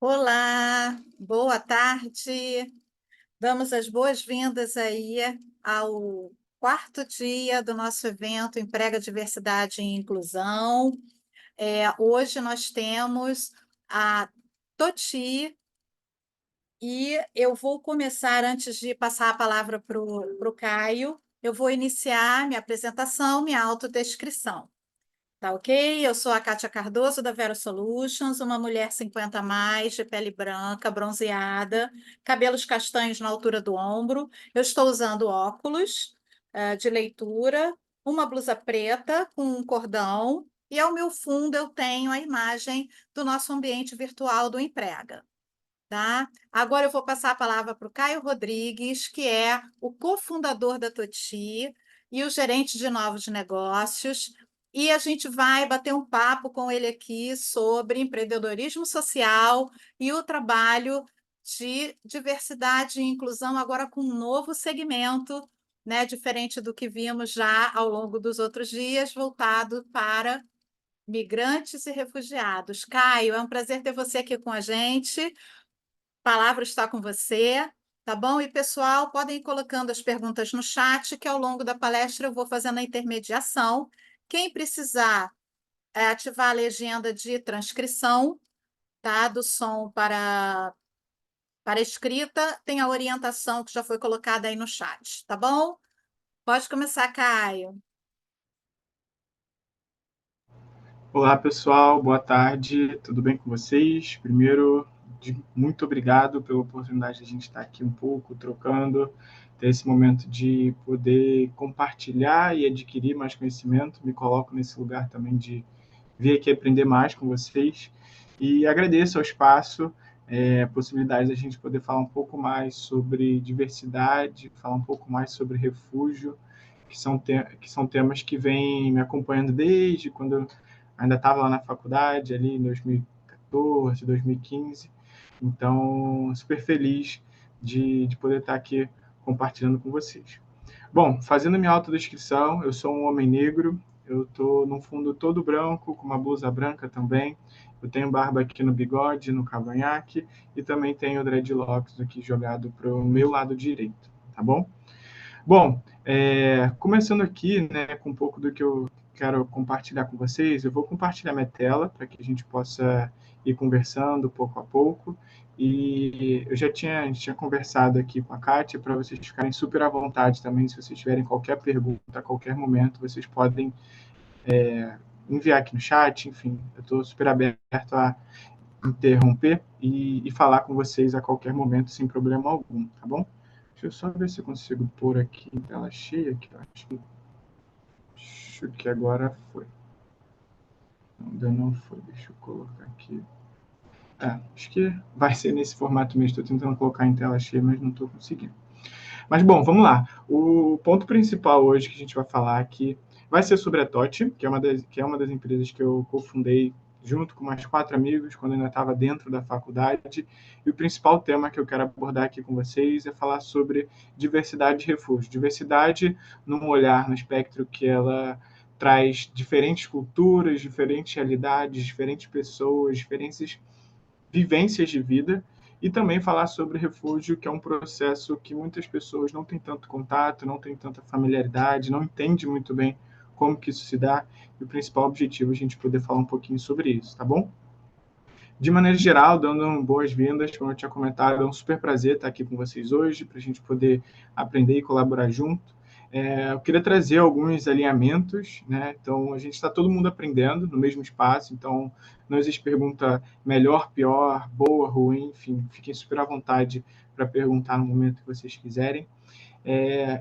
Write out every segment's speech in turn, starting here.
Olá, boa tarde. Damos as boas-vindas aí ao quarto dia do nosso evento Emprega Diversidade e Inclusão. Hoje nós temos a Toti e eu vou começar, antes de passar a palavra para o Caio, eu vou iniciar minha apresentação, minha autodescrição. Tá ok? Eu sou a Kátia Cardoso, da Vero Solutions, uma mulher 50 a mais, de pele branca, bronzeada, cabelos castanhos na altura do ombro. Eu estou usando óculos de leitura, uma blusa preta com um cordão, e ao meu fundo eu tenho a imagem do nosso ambiente virtual do Emprega. Tá? Agora eu vou passar a palavra para o Caio Rodrigues, que é o cofundador da Toti e o gerente de novos negócios, e a gente vai bater um papo com ele aqui sobre empreendedorismo social e o trabalho de diversidade e inclusão, agora com um novo segmento, né, diferente do que vimos já ao longo dos outros dias, voltado para migrantes e refugiados. Caio, é um prazer ter você aqui com a gente. A palavra está com você, tá bom? E, pessoal, podem ir colocando as perguntas no chat, que ao longo da palestra eu vou fazendo a intermediação. Quem precisar ativar a legenda de transcrição, tá? Do som para escrita, tem a orientação que já foi colocada aí no chat, tá bom? Pode começar, Caio. Olá, pessoal, boa tarde, tudo bem com vocês? Primeiro, muito obrigado pela oportunidade de a gente estar aqui um pouco, trocando, ter esse momento de poder compartilhar e adquirir mais conhecimento. Me coloco nesse lugar também de vir aqui aprender mais com vocês e agradeço ao espaço, a possibilidade da gente poder falar um pouco mais sobre diversidade, falar um pouco mais sobre refúgio, que são temas que vêm me acompanhando desde quando eu ainda estava lá na faculdade, ali em 2014, 2015. Então, super feliz de poder estar aqui compartilhando com vocês. Bom, fazendo minha autodescrição, eu sou um homem negro, eu estou num fundo todo branco, com uma blusa branca também, eu tenho barba aqui no bigode, no cavanhaque, e também tenho dreadlocks aqui jogado para o meu lado direito, tá bom? Bom, começando aqui, né, com um pouco do que eu quero compartilhar com vocês, eu vou compartilhar minha tela para que a gente possa ir conversando pouco a pouco. E a gente tinha conversado aqui com a Kátia para vocês ficarem super à vontade também, se vocês tiverem qualquer pergunta a qualquer momento, vocês podem enviar aqui no chat, enfim, eu estou super aberto a interromper e falar com vocês a qualquer momento, sem problema algum, tá bom? Deixa eu só ver se eu consigo pôr aqui em tela cheia, que eu acho que agora foi. Ainda não foi, deixa eu colocar aqui. Acho que vai ser nesse formato mesmo, estou tentando colocar em tela cheia, mas não estou conseguindo. Mas, bom, vamos lá. O ponto principal hoje que a gente vai falar aqui vai ser sobre a TOT, que é uma das empresas que eu cofundei junto com mais 4 amigos, quando eu ainda estava dentro da faculdade. E o principal tema que eu quero abordar aqui com vocês é falar sobre diversidade e refúgio. Diversidade num olhar, no espectro que ela traz diferentes culturas, diferentes realidades, diferentes pessoas, diferentes vivências de vida, e também falar sobre refúgio, que é um processo que muitas pessoas não têm tanto contato, não têm tanta familiaridade, não entendem muito bem como que isso se dá, e o principal objetivo é a gente poder falar um pouquinho sobre isso, tá bom? De maneira geral, dando boas-vindas, como eu tinha comentado, é um super prazer estar aqui com vocês hoje, para a gente poder aprender e colaborar junto. Eu queria trazer alguns alinhamentos, né? Então, a gente está todo mundo aprendendo no mesmo espaço, então não existe pergunta melhor, pior, boa, ruim, enfim, fiquem super à vontade para perguntar no momento que vocês quiserem.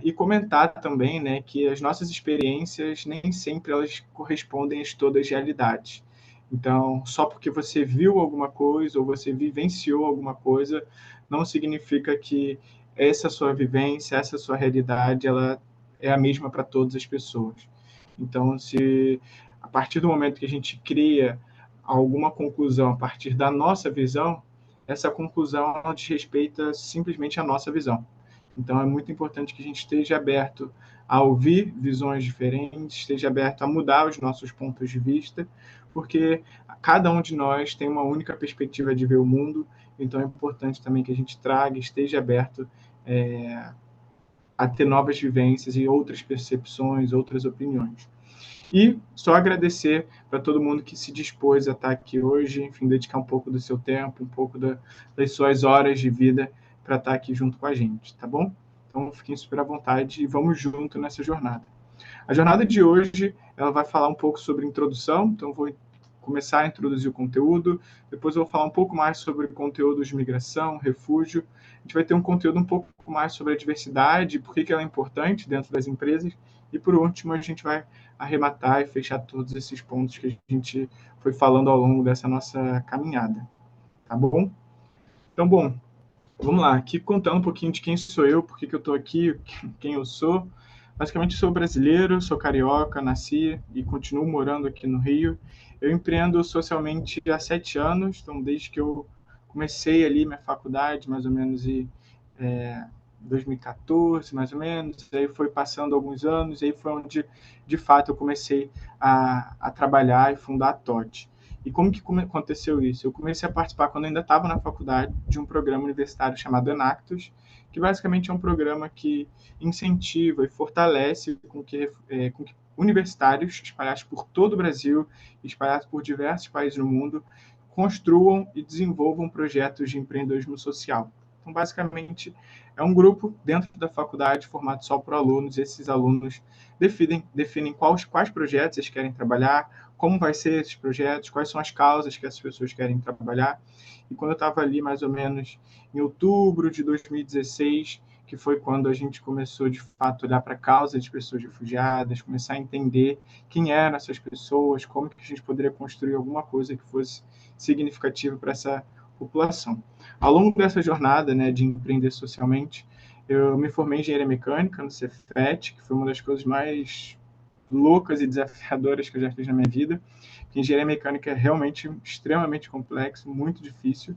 E comentar também, né, que as nossas experiências nem sempre elas correspondem a todas as realidades. Então, só porque você viu alguma coisa ou você vivenciou alguma coisa, não significa que essa sua vivência, essa sua realidade, ela é a mesma para todas as pessoas. Então, se a partir do momento que a gente cria alguma conclusão a partir da nossa visão, essa conclusão diz respeito simplesmente à nossa visão. Então, é muito importante que a gente esteja aberto a ouvir visões diferentes, esteja aberto a mudar os nossos pontos de vista, porque cada um de nós tem uma única perspectiva de ver o mundo, então é importante também que a gente traga, esteja aberto a ter novas vivências e outras percepções, outras opiniões. E só agradecer para todo mundo que se dispôs a estar aqui hoje, enfim, dedicar um pouco do seu tempo, um pouco das suas horas de vida para estar aqui junto com a gente, tá bom? Então, fiquem super à vontade e vamos junto nessa jornada. A jornada de hoje, ela vai falar um pouco sobre introdução, então vou começar a introduzir o conteúdo, depois eu vou falar um pouco mais sobre conteúdos de migração, refúgio, a gente vai ter um conteúdo um pouco mais sobre a diversidade, por que ela é importante dentro das empresas, e por último a gente vai arrematar e fechar todos esses pontos que a gente foi falando ao longo dessa nossa caminhada, tá bom? Então, bom, vamos lá, aqui contando um pouquinho de quem sou eu, por que eu estou aqui, quem eu sou. Basicamente, sou brasileiro, sou carioca, nasci e continuo morando aqui no Rio. Eu empreendo socialmente há 7 anos, então desde que eu comecei ali minha faculdade, mais ou menos em 2014, mais ou menos, aí foi passando alguns anos, e aí foi onde, de fato, eu comecei a trabalhar e fundar a TOT. E como que aconteceu isso? Eu comecei a participar, quando eu ainda estava na faculdade, de um programa universitário chamado Enactus, que basicamente é um programa que incentiva e fortalece com que universitários espalhados por todo o Brasil, espalhados por diversos países no mundo, construam e desenvolvam projetos de empreendedorismo social. Então, basicamente, é um grupo dentro da faculdade formado só por alunos, e esses alunos definem quais projetos eles querem trabalhar, como vai ser esses projetos, quais são as causas que essas pessoas querem trabalhar. E quando eu estava ali, mais ou menos em outubro de 2016, que foi quando a gente começou, de fato, a olhar para a causa de pessoas refugiadas, começar a entender quem eram essas pessoas, como que a gente poderia construir alguma coisa que fosse significativa para essa população. Ao longo dessa jornada, né, de empreender socialmente, eu me formei em engenharia mecânica no Cefet, que foi uma das coisas mais loucas e desafiadoras que eu já fiz na minha vida. Engenharia mecânica é realmente extremamente complexo, muito difícil,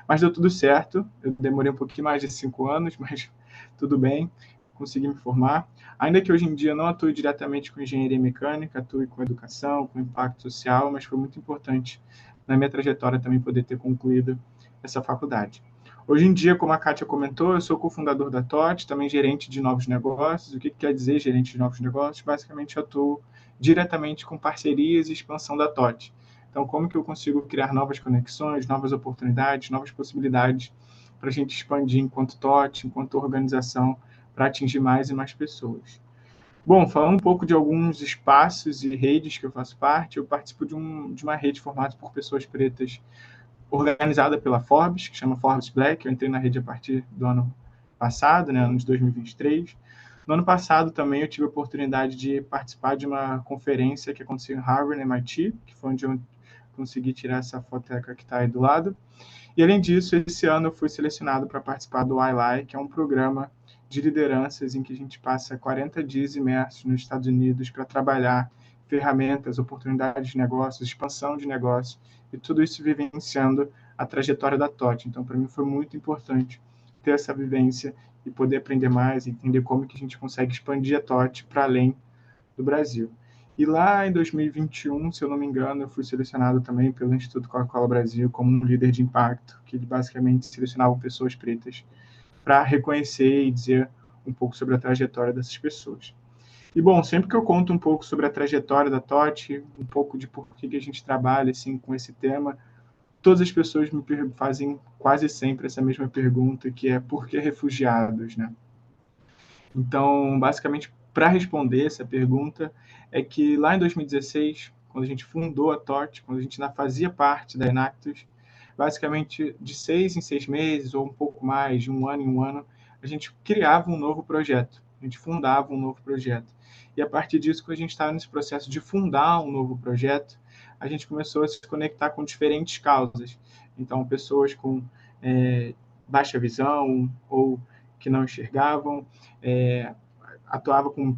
mas deu tudo certo. Eu demorei um pouquinho mais de 5 anos, mas tudo bem, consegui me formar. Ainda que hoje em dia não atue diretamente com engenharia mecânica, atue com educação, com impacto social, mas foi muito importante na minha trajetória também poder ter concluído essa faculdade. Hoje em dia, como a Kátia comentou, eu sou cofundador da TOT, também gerente de novos negócios. O que quer dizer gerente de novos negócios? Basicamente, eu atuo diretamente com parcerias e expansão da TOT. Então, como que eu consigo criar novas conexões, novas oportunidades, novas possibilidades para a gente expandir enquanto TOT, enquanto organização, para atingir mais e mais pessoas. Bom, falando um pouco de alguns espaços e redes que eu faço parte, eu participo de uma rede formada por pessoas pretas organizada pela Forbes, que chama Forbes Black. Eu entrei na rede a partir do ano passado, né, ano de 2023. No ano passado também eu tive a oportunidade de participar de uma conferência que aconteceu em Harvard, MIT, que foi onde eu consegui tirar essa foteca que está aí do lado. E além disso, esse ano eu fui selecionado para participar do iLike, que é um programa de lideranças em que a gente passa 40 dias imersos nos Estados Unidos para trabalhar ferramentas, oportunidades de negócios, expansão de negócios, e tudo isso vivenciando a trajetória da TOT. Então, para mim foi muito importante ter essa vivência e poder aprender mais, entender como que a gente consegue expandir a TOT para além do Brasil. E lá em 2021, se eu não me engano, eu fui selecionado também pelo Instituto Coca-Cola Brasil como um líder de impacto, que basicamente selecionavam pessoas pretas para reconhecer e dizer um pouco sobre a trajetória dessas pessoas. E, bom, sempre que eu conto um pouco sobre a trajetória da TOT, um pouco de por que a gente trabalha assim, com esse tema, todas as pessoas me fazem quase sempre essa mesma pergunta, que é por que refugiados, né? Então, basicamente, para responder essa pergunta, é que lá em 2016, quando a gente fundou a TOT, quando a gente ainda fazia parte da Enactus, basicamente de 6 em 6 meses, ou um pouco mais, de um ano em um ano, a gente criava um novo projeto, a gente fundava um novo projeto. E a partir disso, quando a gente estava nesse processo de fundar um novo projeto, a gente começou a se conectar com diferentes causas. Então, pessoas com baixa visão ou que não enxergavam, atuava com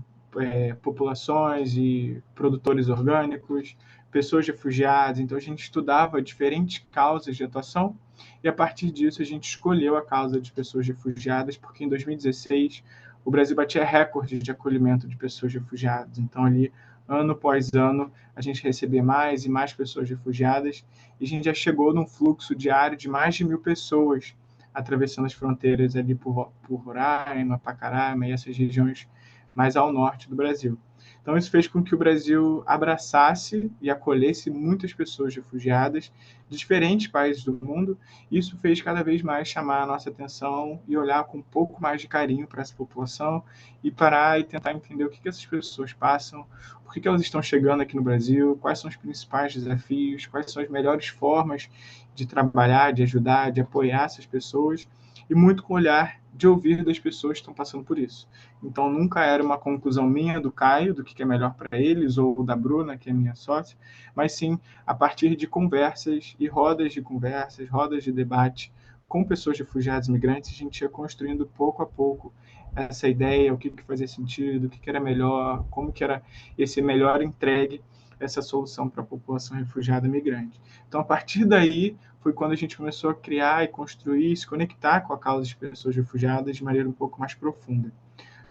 populações e produtores orgânicos, pessoas refugiadas. Então, a gente estudava diferentes causas de atuação e, a partir disso, a gente escolheu a causa de pessoas refugiadas, porque em 2016 o Brasil batia recorde de acolhimento de pessoas refugiadas. Então, ali ano após ano, a gente receber mais e mais pessoas refugiadas, e a gente já chegou num fluxo diário de mais de 1.000 pessoas atravessando as fronteiras ali por Roraima, Pacaraima e essas regiões mais ao norte do Brasil. Então, isso fez com que o Brasil abraçasse e acolhesse muitas pessoas refugiadas de diferentes países do mundo. Isso fez cada vez mais chamar a nossa atenção e olhar com um pouco mais de carinho para essa população e parar e tentar entender o que essas pessoas passam, por que elas estão chegando aqui no Brasil, quais são os principais desafios, quais são as melhores formas de trabalhar, de ajudar, de apoiar essas pessoas, e muito com o olhar de ouvir das pessoas que estão passando por isso. Então, nunca era uma conclusão minha, do Caio, do que é melhor para eles, ou da Bruna, que é minha sócia, mas sim a partir de conversas e rodas de conversas, rodas de debate com pessoas refugiadas e imigrantes, a gente ia construindo pouco a pouco essa ideia, o que fazia sentido, o que era melhor, como que era esse melhor entregue essa solução para a população refugiada e migrante. Então, a partir daí, foi quando a gente começou a criar e construir, se conectar com a causa de pessoas refugiadas de maneira um pouco mais profunda.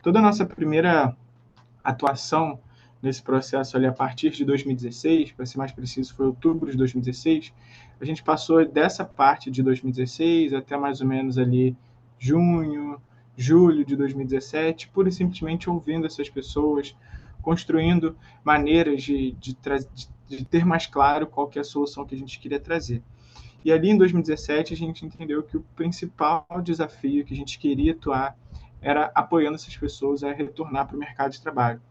Toda a nossa primeira atuação nesse processo ali a partir de 2016, para ser mais preciso, foi outubro de 2016, a gente passou dessa parte de 2016 até mais ou menos ali junho, julho de 2017, pura e simplesmente ouvindo essas pessoas, construindo maneiras de ter mais claro qual que é a solução que a gente queria trazer. E ali em 2017 a gente entendeu que o principal desafio que a gente queria atuar era apoiando essas pessoas a retornar para o mercado de trabalho.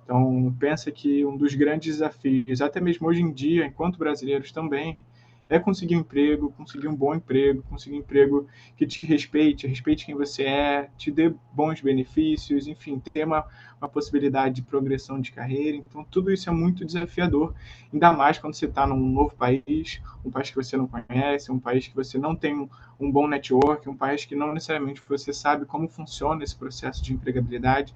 Então, pensa que um dos grandes desafios, até mesmo hoje em dia, enquanto brasileiros também, é conseguir um emprego, conseguir um bom emprego, conseguir um emprego que te respeite, respeite quem você é, te dê bons benefícios, enfim, ter uma possibilidade de progressão de carreira. Então, tudo isso é muito desafiador, ainda mais quando você está num novo país, um país que você não conhece, um país que você não tem um bom network, um país que não necessariamente você sabe como funciona esse processo de empregabilidade.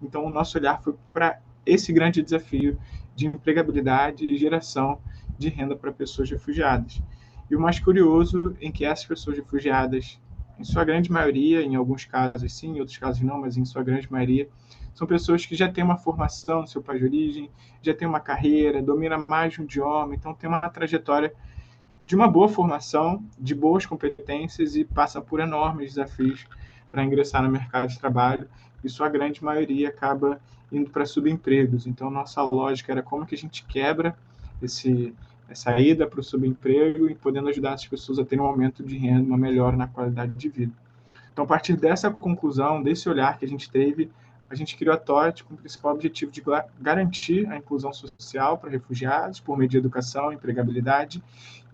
Então, o nosso olhar foi para esse grande desafio de empregabilidade e geração de renda para pessoas refugiadas. E o mais curioso em que essas pessoas refugiadas, em sua grande maioria, em alguns casos sim, em outros casos não, mas em sua grande maioria, são pessoas que já têm uma formação no seu país de origem, já têm uma carreira, dominam mais de um idioma, então tem uma trajetória de uma boa formação, de boas competências e passa por enormes desafios para ingressar no mercado de trabalho, e sua grande maioria acaba indo para subempregos. Então, nossa lógica era como que a gente quebra essa ida para o subemprego e podendo ajudar as pessoas a terem um aumento de renda, uma melhora na qualidade de vida. Então, a partir dessa conclusão, desse olhar que a gente teve, a gente criou a TOT com o principal objetivo de garantir a inclusão social para refugiados por meio de educação e empregabilidade,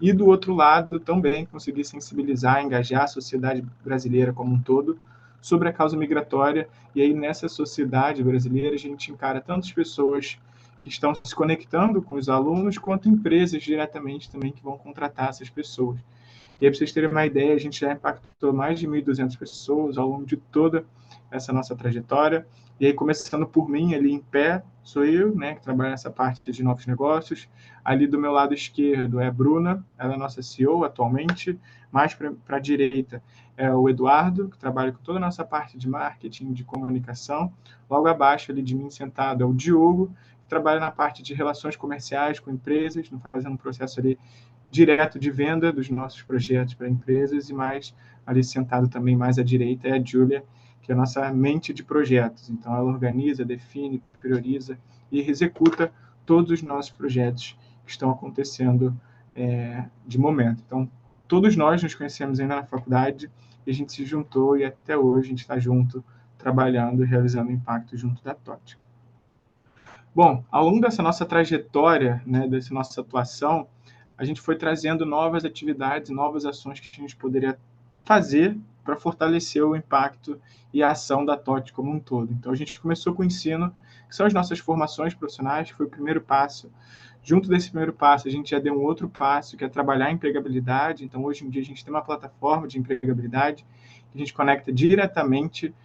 e do outro lado também conseguir sensibilizar, engajar a sociedade brasileira como um todo sobre a causa migratória. E aí nessa sociedade brasileira a gente encara tantas pessoas que estão se conectando com os alunos, quanto empresas diretamente também que vão contratar essas pessoas. E aí, para vocês terem uma ideia, a gente já impactou mais de 1.200 pessoas ao longo de toda essa nossa trajetória. E aí, começando por mim, ali em pé, sou eu, né, que trabalho nessa parte de novos negócios. Ali do meu lado esquerdo é a Bruna, ela é a nossa CEO atualmente. Mais para a direita é o Eduardo, que trabalha com toda a nossa parte de marketing, de comunicação. Logo abaixo, ali de mim sentado, é o Diogo, que trabalha na parte de relações comerciais com empresas, fazendo um processo ali direto de venda dos nossos projetos para empresas, e mais ali sentado também mais à direita é a Júlia, que é a nossa mente de projetos. Então, ela organiza, define, prioriza e executa todos os nossos projetos que estão acontecendo de momento. Então, todos nós nos conhecemos ainda na faculdade e a gente se juntou e até hoje a gente está junto, trabalhando e realizando impacto junto da TOT. Bom, ao longo dessa nossa trajetória, né, dessa nossa atuação, a gente foi trazendo novas atividades, novas ações que a gente poderia fazer para fortalecer o impacto e a ação da TOT como um todo. Então, a gente começou com o ensino, que são as nossas formações profissionais, que foi o primeiro passo. Junto desse primeiro passo, a gente já deu um outro passo, que é trabalhar a empregabilidade. Então, hoje em dia, a gente tem uma plataforma de empregabilidade que a gente conecta diretamente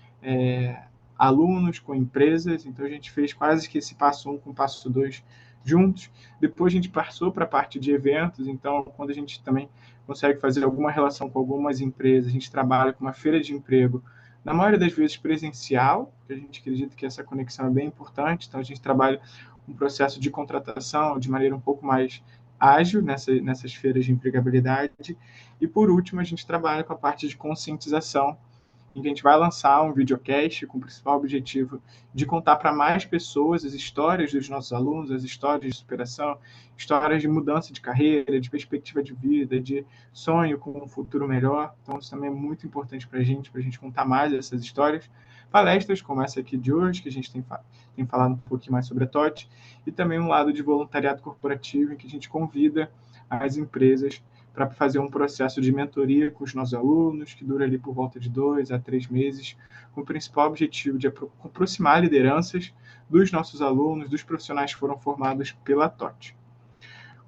alunos com empresas. Então, a gente fez quase que esse passo 1 com o passo 2 juntos. Depois a gente passou para a parte de eventos. Então, quando a gente também consegue fazer alguma relação com algumas empresas, a gente trabalha com uma feira de emprego, na maioria das vezes presencial, porque a gente acredita que essa conexão é bem importante. Então, a gente trabalha um processo de contratação de maneira um pouco mais ágil nessas feiras de empregabilidade. E, por último, a gente trabalha com a parte de conscientização, em que a gente vai lançar um videocast com o principal objetivo de contar para mais pessoas as histórias dos nossos alunos, as histórias de superação, histórias de mudança de carreira, de perspectiva de vida, de sonho com um futuro melhor. Então, isso também é muito importante para a gente contar mais essas histórias. Palestras como essa aqui de hoje, que a gente tem falado um pouquinho mais sobre a TOT, e também um lado de voluntariado corporativo, em que a gente convida as empresas para fazer um processo de mentoria com os nossos alunos, que dura ali por volta de 2 a 3 meses, com o principal objetivo de aproximar lideranças dos nossos alunos, dos profissionais que foram formados pela TOT.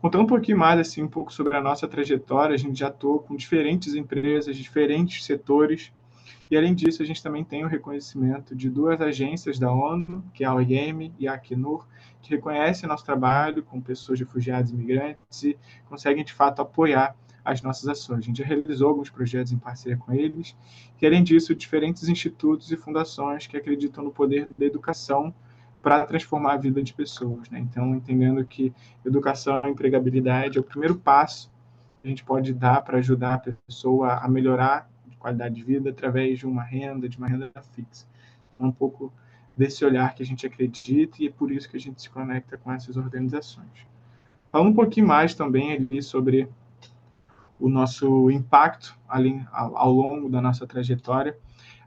Contando um pouquinho mais, assim, um pouco sobre a nossa trajetória, a gente já atua com diferentes empresas, diferentes setores, e além disso, a gente também tem o reconhecimento de duas agências da ONU, que é a OIM e a Acnur, que reconhecem nosso trabalho com pessoas refugiadas e imigrantes e conseguem, de fato, apoiar as nossas ações. A gente já realizou alguns projetos em parceria com eles, e além disso, diferentes institutos e fundações que acreditam no poder da educação para transformar a vida de pessoas, né? Então, entendendo que educação e empregabilidade é o primeiro passo que a gente pode dar para ajudar a pessoa a melhorar a qualidade de vida através de uma renda fixa. É um pouco desse olhar que a gente acredita e é por isso que a gente se conecta com essas organizações. Falando um pouquinho mais também ali sobre o nosso impacto ali ao longo da nossa trajetória,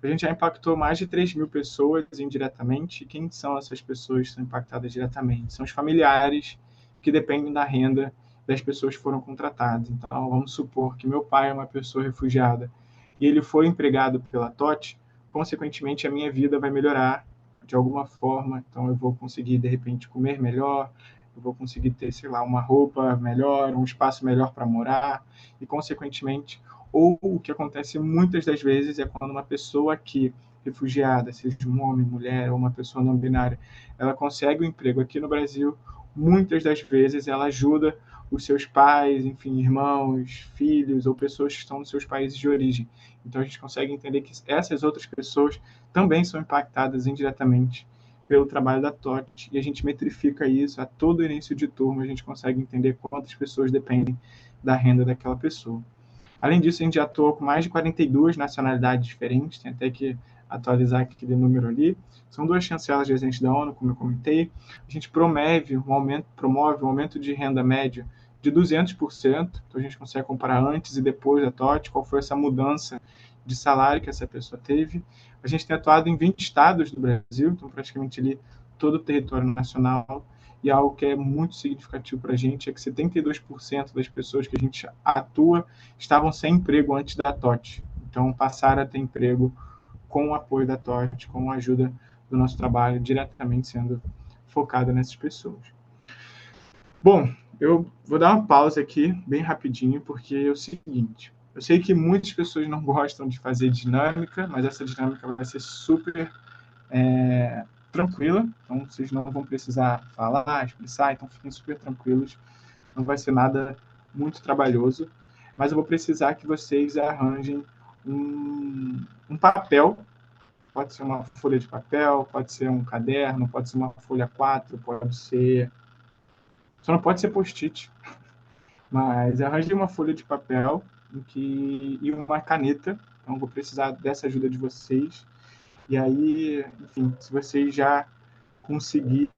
a gente já impactou mais de 3 mil pessoas indiretamente. E quem são essas pessoas que são impactadas diretamente? São os familiares que dependem da renda das pessoas que foram contratadas. Então, vamos supor que meu pai é uma pessoa refugiada e ele foi empregado pela TOT, consequentemente, a minha vida vai melhorar de alguma forma. Então, eu vou conseguir, de repente, comer melhor, eu vou conseguir ter, sei lá, uma roupa melhor, um espaço melhor para morar e, consequentemente, ou o que acontece muitas das vezes é quando uma pessoa aqui, refugiada, seja um homem, mulher ou uma pessoa não binária, ela consegue um emprego aqui no Brasil, muitas das vezes ela ajuda os seus pais, enfim, irmãos, filhos ou pessoas que estão nos seus países de origem. Então a gente consegue entender que essas outras pessoas também são impactadas indiretamente pelo trabalho da TOT e a gente metrifica isso a todo início de turma, a gente consegue entender quantas pessoas dependem da renda daquela pessoa. Além disso, a gente já atua com mais de 42 nacionalidades diferentes, tem até que atualizar aquele número ali. São duas chancelas de agentes da ONU, como eu comentei. A gente promove um aumento de renda média de 200%, então a gente consegue comparar antes e depois da TOT, qual foi essa mudança de salário que essa pessoa teve. A gente tem atuado em 20 estados do Brasil, então praticamente ali todo o território nacional, e algo que é muito significativo para a gente é que 72% das pessoas que a gente atua estavam sem emprego antes da TOT. Então, passaram a ter emprego com o apoio da TOT, com a ajuda do nosso trabalho, diretamente sendo focado nessas pessoas. Bom, eu vou dar uma pausa aqui, bem rapidinho, porque é o seguinte, eu sei que muitas pessoas não gostam de fazer dinâmica, mas essa dinâmica vai ser super tranquila, então vocês não vão precisar falar, expressar, então fiquem super tranquilos, não vai ser nada muito trabalhoso, mas eu vou precisar que vocês arranjem um papel, pode ser uma folha de papel, pode ser um caderno, pode ser uma folha 4, pode ser... Só não pode ser post-it, mas arranjem uma folha de papel e uma caneta, então eu vou precisar dessa ajuda de vocês, e aí, enfim, se vocês já conseguirem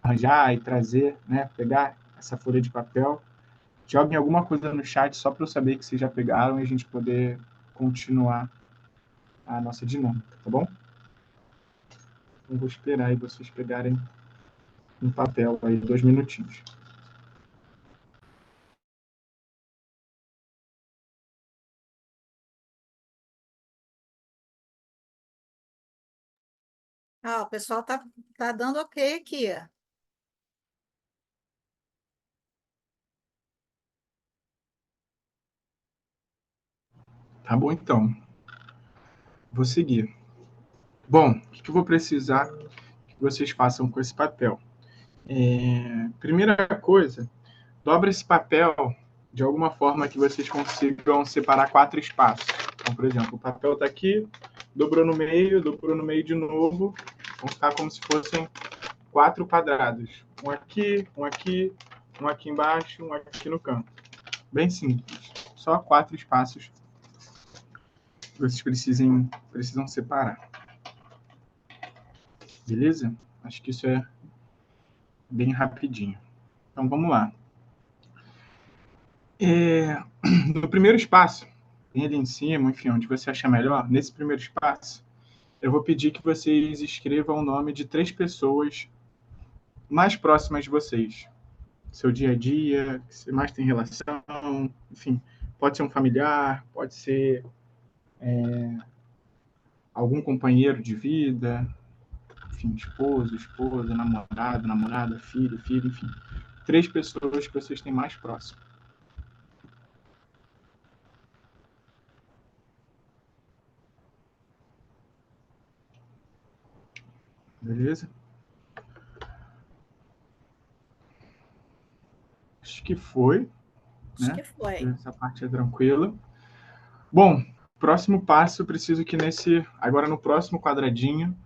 arranjar e trazer, né, pegar essa folha de papel, joguem alguma coisa no chat só para eu saber que vocês já pegaram e a gente poder continuar a nossa dinâmica, tá bom? Eu vou esperar aí vocês pegarem um papel aí, 2 minutinhos. Ah, o pessoal tá dando ok aqui. Tá bom, então. Vou seguir. Bom, o que eu vou precisar que vocês façam com esse papel? Primeira coisa, dobra esse papel de alguma forma que vocês consigam separar 4 espaços. Então, por exemplo, o papel está aqui, dobrou no meio de novo, vão ficar como se fossem 4 quadrados. Um aqui embaixo, um aqui no canto. Bem simples. Só 4 espaços que vocês precisam separar. Beleza? Acho que isso é bem rapidinho. Então, vamos lá. No primeiro espaço, tem ali em cima, enfim, onde você achar melhor, nesse primeiro espaço, eu vou pedir que vocês escrevam o nome de 3 pessoas mais próximas de vocês. Seu dia a dia, que você mais tem relação, enfim, pode ser um familiar, pode ser algum companheiro de vida, enfim, esposo, esposa, namorado, namorada, filho, filho, enfim. 3 pessoas que vocês têm mais próximo. Beleza? Acho que foi, Acho né? que foi. Essa parte é tranquila. Bom, próximo passo, eu preciso que agora no próximo quadradinho,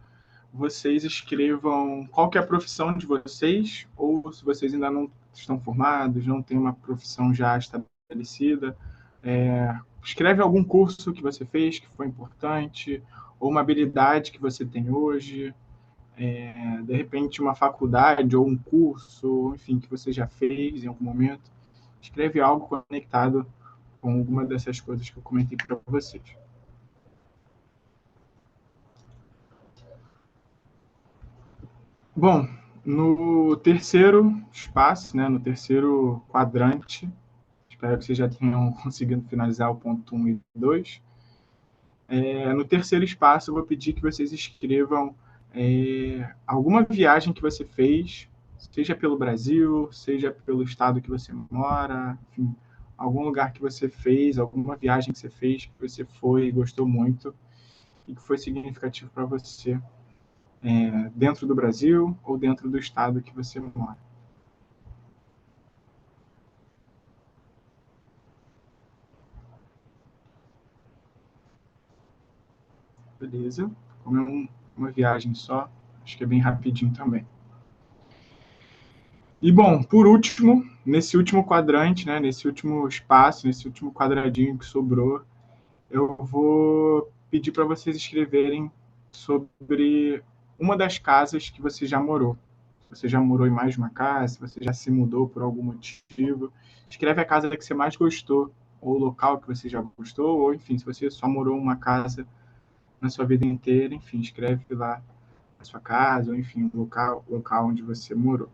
vocês escrevam qual que é a profissão de vocês, ou se vocês ainda não estão formados, não têm uma profissão já estabelecida, escreve algum curso que você fez que foi importante, ou uma habilidade que você tem hoje, de repente uma faculdade ou um curso, enfim, que você já fez em algum momento. Escreve algo conectado com alguma dessas coisas que eu comentei para vocês. Bom, no terceiro espaço, né, no terceiro quadrante, espero que vocês já tenham conseguido finalizar o ponto 1 e 2. No terceiro espaço, eu vou pedir que vocês escrevam alguma viagem que você fez, seja pelo Brasil, seja pelo estado que você mora, enfim, algum lugar que você fez, alguma viagem que você fez, que você foi e gostou muito e que foi significativo para você, dentro do Brasil ou dentro do estado que você mora. Beleza? Como é uma viagem só, acho que é bem rapidinho também. E, bom, por último, nesse último quadrante, né, nesse último espaço, nesse último quadradinho que sobrou, eu vou pedir para vocês escreverem sobre uma das casas que você já morou. Se você já morou em mais de uma casa, se você já se mudou por algum motivo. Escreve a casa que você mais gostou, ou o local que você já gostou, ou, enfim, se você só morou em uma casa na sua vida inteira, enfim, escreve lá a sua casa, ou, enfim, o local onde você morou.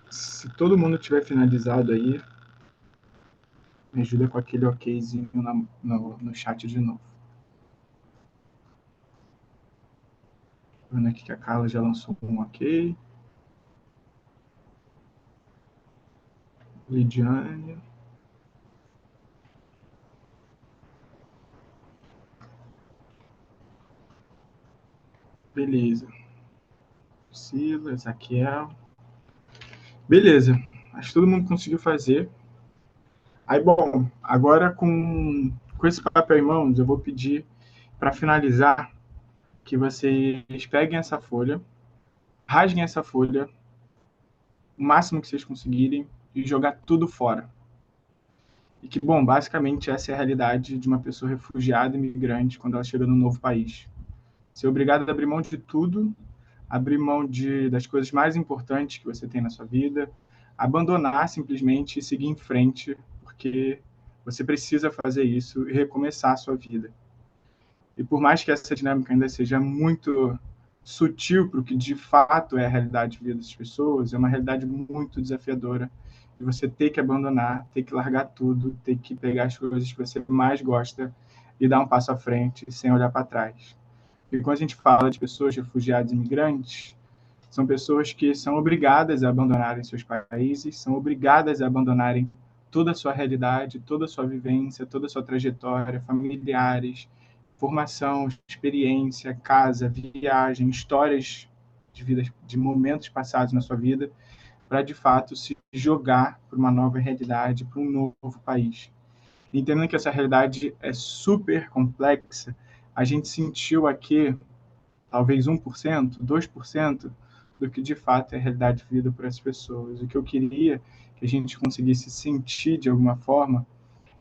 Se todo mundo tiver finalizado aí, me ajuda com aquele okzinho no chat de novo. Vendo aqui que a Carla já lançou um ok. Lidiane. Beleza. Priscila, Zaquiel. Beleza. Acho que todo mundo conseguiu fazer. Aí, bom, agora com esse papel em mãos, eu vou pedir para finalizar que vocês peguem essa folha, rasguem essa folha o máximo que vocês conseguirem e jogar tudo fora. E que, bom, basicamente essa é a realidade de uma pessoa refugiada, imigrante, quando ela chega num novo país. Ser obrigado a abrir mão de tudo, abrir mão das coisas mais importantes que você tem na sua vida, abandonar simplesmente e seguir em frente, porque você precisa fazer isso e recomeçar a sua vida. E por mais que essa dinâmica ainda seja muito sutil para o que de fato é a realidade de vida das pessoas, é uma realidade muito desafiadora. E você ter que abandonar, ter que largar tudo, ter que pegar as coisas que você mais gosta e dar um passo à frente sem olhar para trás. E quando a gente fala de pessoas refugiadas e imigrantes, são pessoas que são obrigadas a abandonarem seus países, são obrigadas a abandonarem toda a sua realidade, toda a sua vivência, toda a sua trajetória, familiares, formação, experiência, casa, viagem, histórias de vida, de momentos passados na sua vida, para de fato se jogar para uma nova realidade, para um novo país. Entendendo que essa realidade é super complexa, a gente sentiu aqui talvez 1%, 2% do que de fato é a realidade vivida por essas pessoas. O que eu queria que a gente conseguisse sentir de alguma forma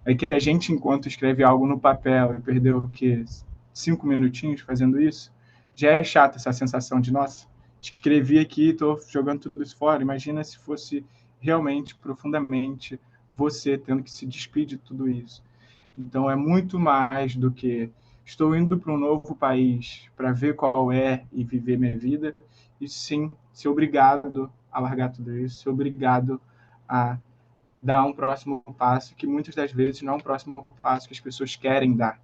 é que a gente, enquanto escreve algo no papel e perdeu o quê? 5 minutinhos fazendo isso, já é chato essa sensação de, nossa, escrevi aqui e estou jogando tudo isso fora. Imagina se fosse realmente, profundamente, você tendo que se despedir de tudo isso. Então, é muito mais do que estou indo para um novo país para ver qual é e viver minha vida, e sim ser obrigado a largar tudo isso, ser obrigado a dar um próximo passo que muitas das vezes não é um próximo passo que as pessoas querem dar.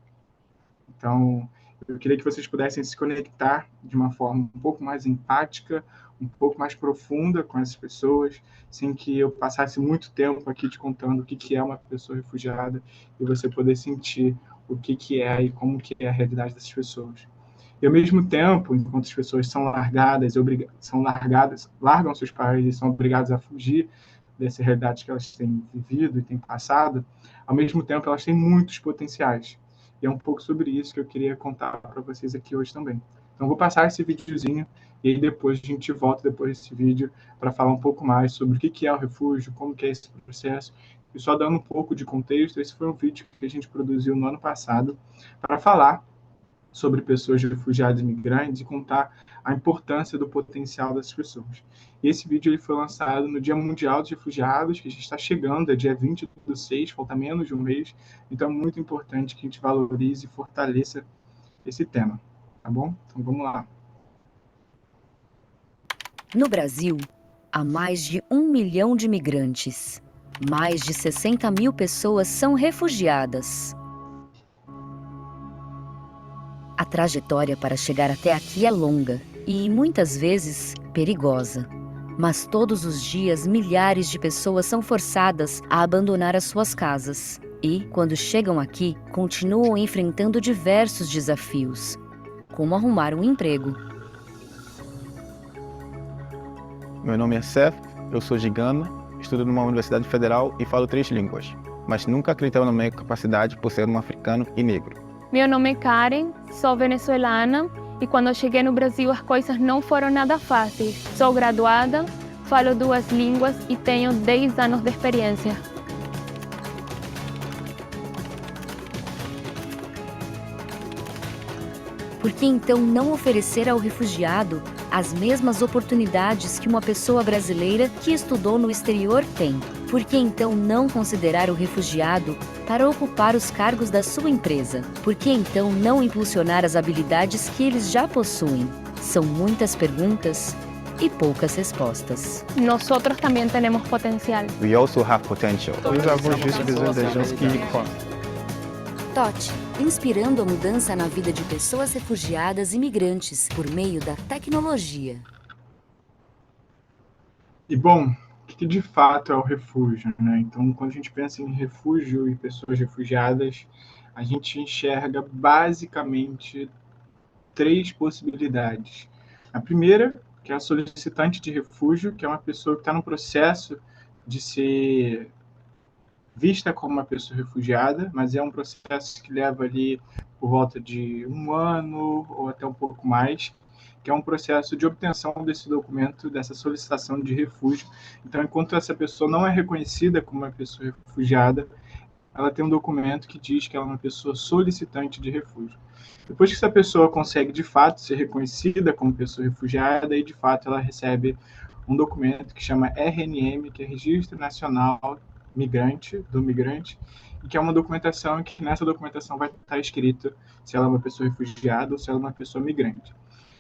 Então, eu queria que vocês pudessem se conectar de uma forma um pouco mais empática, um pouco mais profunda com essas pessoas, sem que eu passasse muito tempo aqui te contando o que é uma pessoa refugiada e você poder sentir o que é e como que é a realidade dessas pessoas. E ao mesmo tempo, enquanto as pessoas são largadas, largam seus pais e são obrigadas a fugir dessa realidade que elas têm vivido e têm passado, ao mesmo tempo elas têm muitos potenciais. E é um pouco sobre isso que eu queria contar para vocês aqui hoje também. Então, vou passar esse videozinho e aí depois a gente volta depois desse vídeo para falar um pouco mais sobre o que é o refúgio, como que é esse processo. E só dando um pouco de contexto, esse foi um vídeo que a gente produziu no ano passado para falar sobre pessoas refugiadas e imigrantes e contar a importância do potencial dessas pessoas. E esse vídeo ele foi lançado no Dia Mundial dos Refugiados, que a gente está chegando, é dia 20/6, falta menos de um mês, então é muito importante que a gente valorize e fortaleça esse tema, tá bom? Então vamos lá. No Brasil, há mais de 1 milhão de imigrantes. Mais de 60 mil pessoas são refugiadas. A trajetória para chegar até aqui é longa e, muitas vezes, perigosa. Mas todos os dias, milhares de pessoas são forçadas a abandonar as suas casas. E, quando chegam aqui, continuam enfrentando diversos desafios, como arrumar um emprego. Meu nome é Seth, eu sou gigana, estudo numa universidade federal e falo 3 línguas, mas nunca acreditava na minha capacidade por ser um africano e negro. Meu nome é Karen, sou venezuelana e quando cheguei no Brasil as coisas não foram nada fáceis. Sou graduada, falo 2 línguas e tenho 10 anos de experiência. Por que então não oferecer ao refugiado as mesmas oportunidades que uma pessoa brasileira que estudou no exterior tem? Por que então não considerar o refugiado para ocupar os cargos da sua empresa? Por que então não impulsionar as habilidades que eles já possuem? São muitas perguntas e poucas respostas. Nós também temos potencial. We also have potential. Nous avons juste besoin des gens qui y croient. TOT, inspirando a mudança na vida de pessoas refugiadas e migrantes por meio da tecnologia. E bom, o que de fato é o refúgio, né? Então, quando a gente pensa em refúgio e pessoas refugiadas, a gente enxerga basicamente 3 possibilidades. A primeira, que é a solicitante de refúgio, que é uma pessoa que está no processo de ser vista como uma pessoa refugiada, mas é um processo que leva ali por volta de 1 ano ou até um pouco mais, que é um processo de obtenção desse documento, dessa solicitação de refúgio. Então, enquanto essa pessoa não é reconhecida como uma pessoa refugiada, ela tem um documento que diz que ela é uma pessoa solicitante de refúgio. Depois que essa pessoa consegue, de fato, ser reconhecida como pessoa refugiada, e de fato ela recebe um documento que chama RNM, que é Registro Nacional do Migrante, e que é uma documentação que nessa documentação vai estar escrito se ela é uma pessoa refugiada ou se ela é uma pessoa migrante.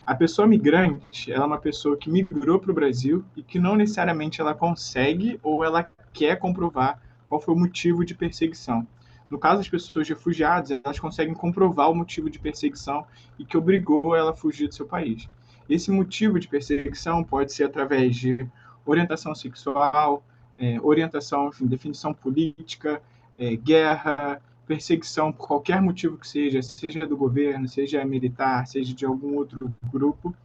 A pessoa migrante, ela é uma pessoa que migrou para o Brasil e que não necessariamente ela consegue ou ela quer comprovar qual foi o motivo de perseguição. No caso das pessoas refugiadas, elas conseguem comprovar o motivo de perseguição e que obrigou ela a fugir do seu país. Esse motivo de perseguição pode ser através de orientação sexual, orientação, enfim, definição política, guerra, perseguição por qualquer motivo que seja do governo, seja militar, seja de algum outro grupo.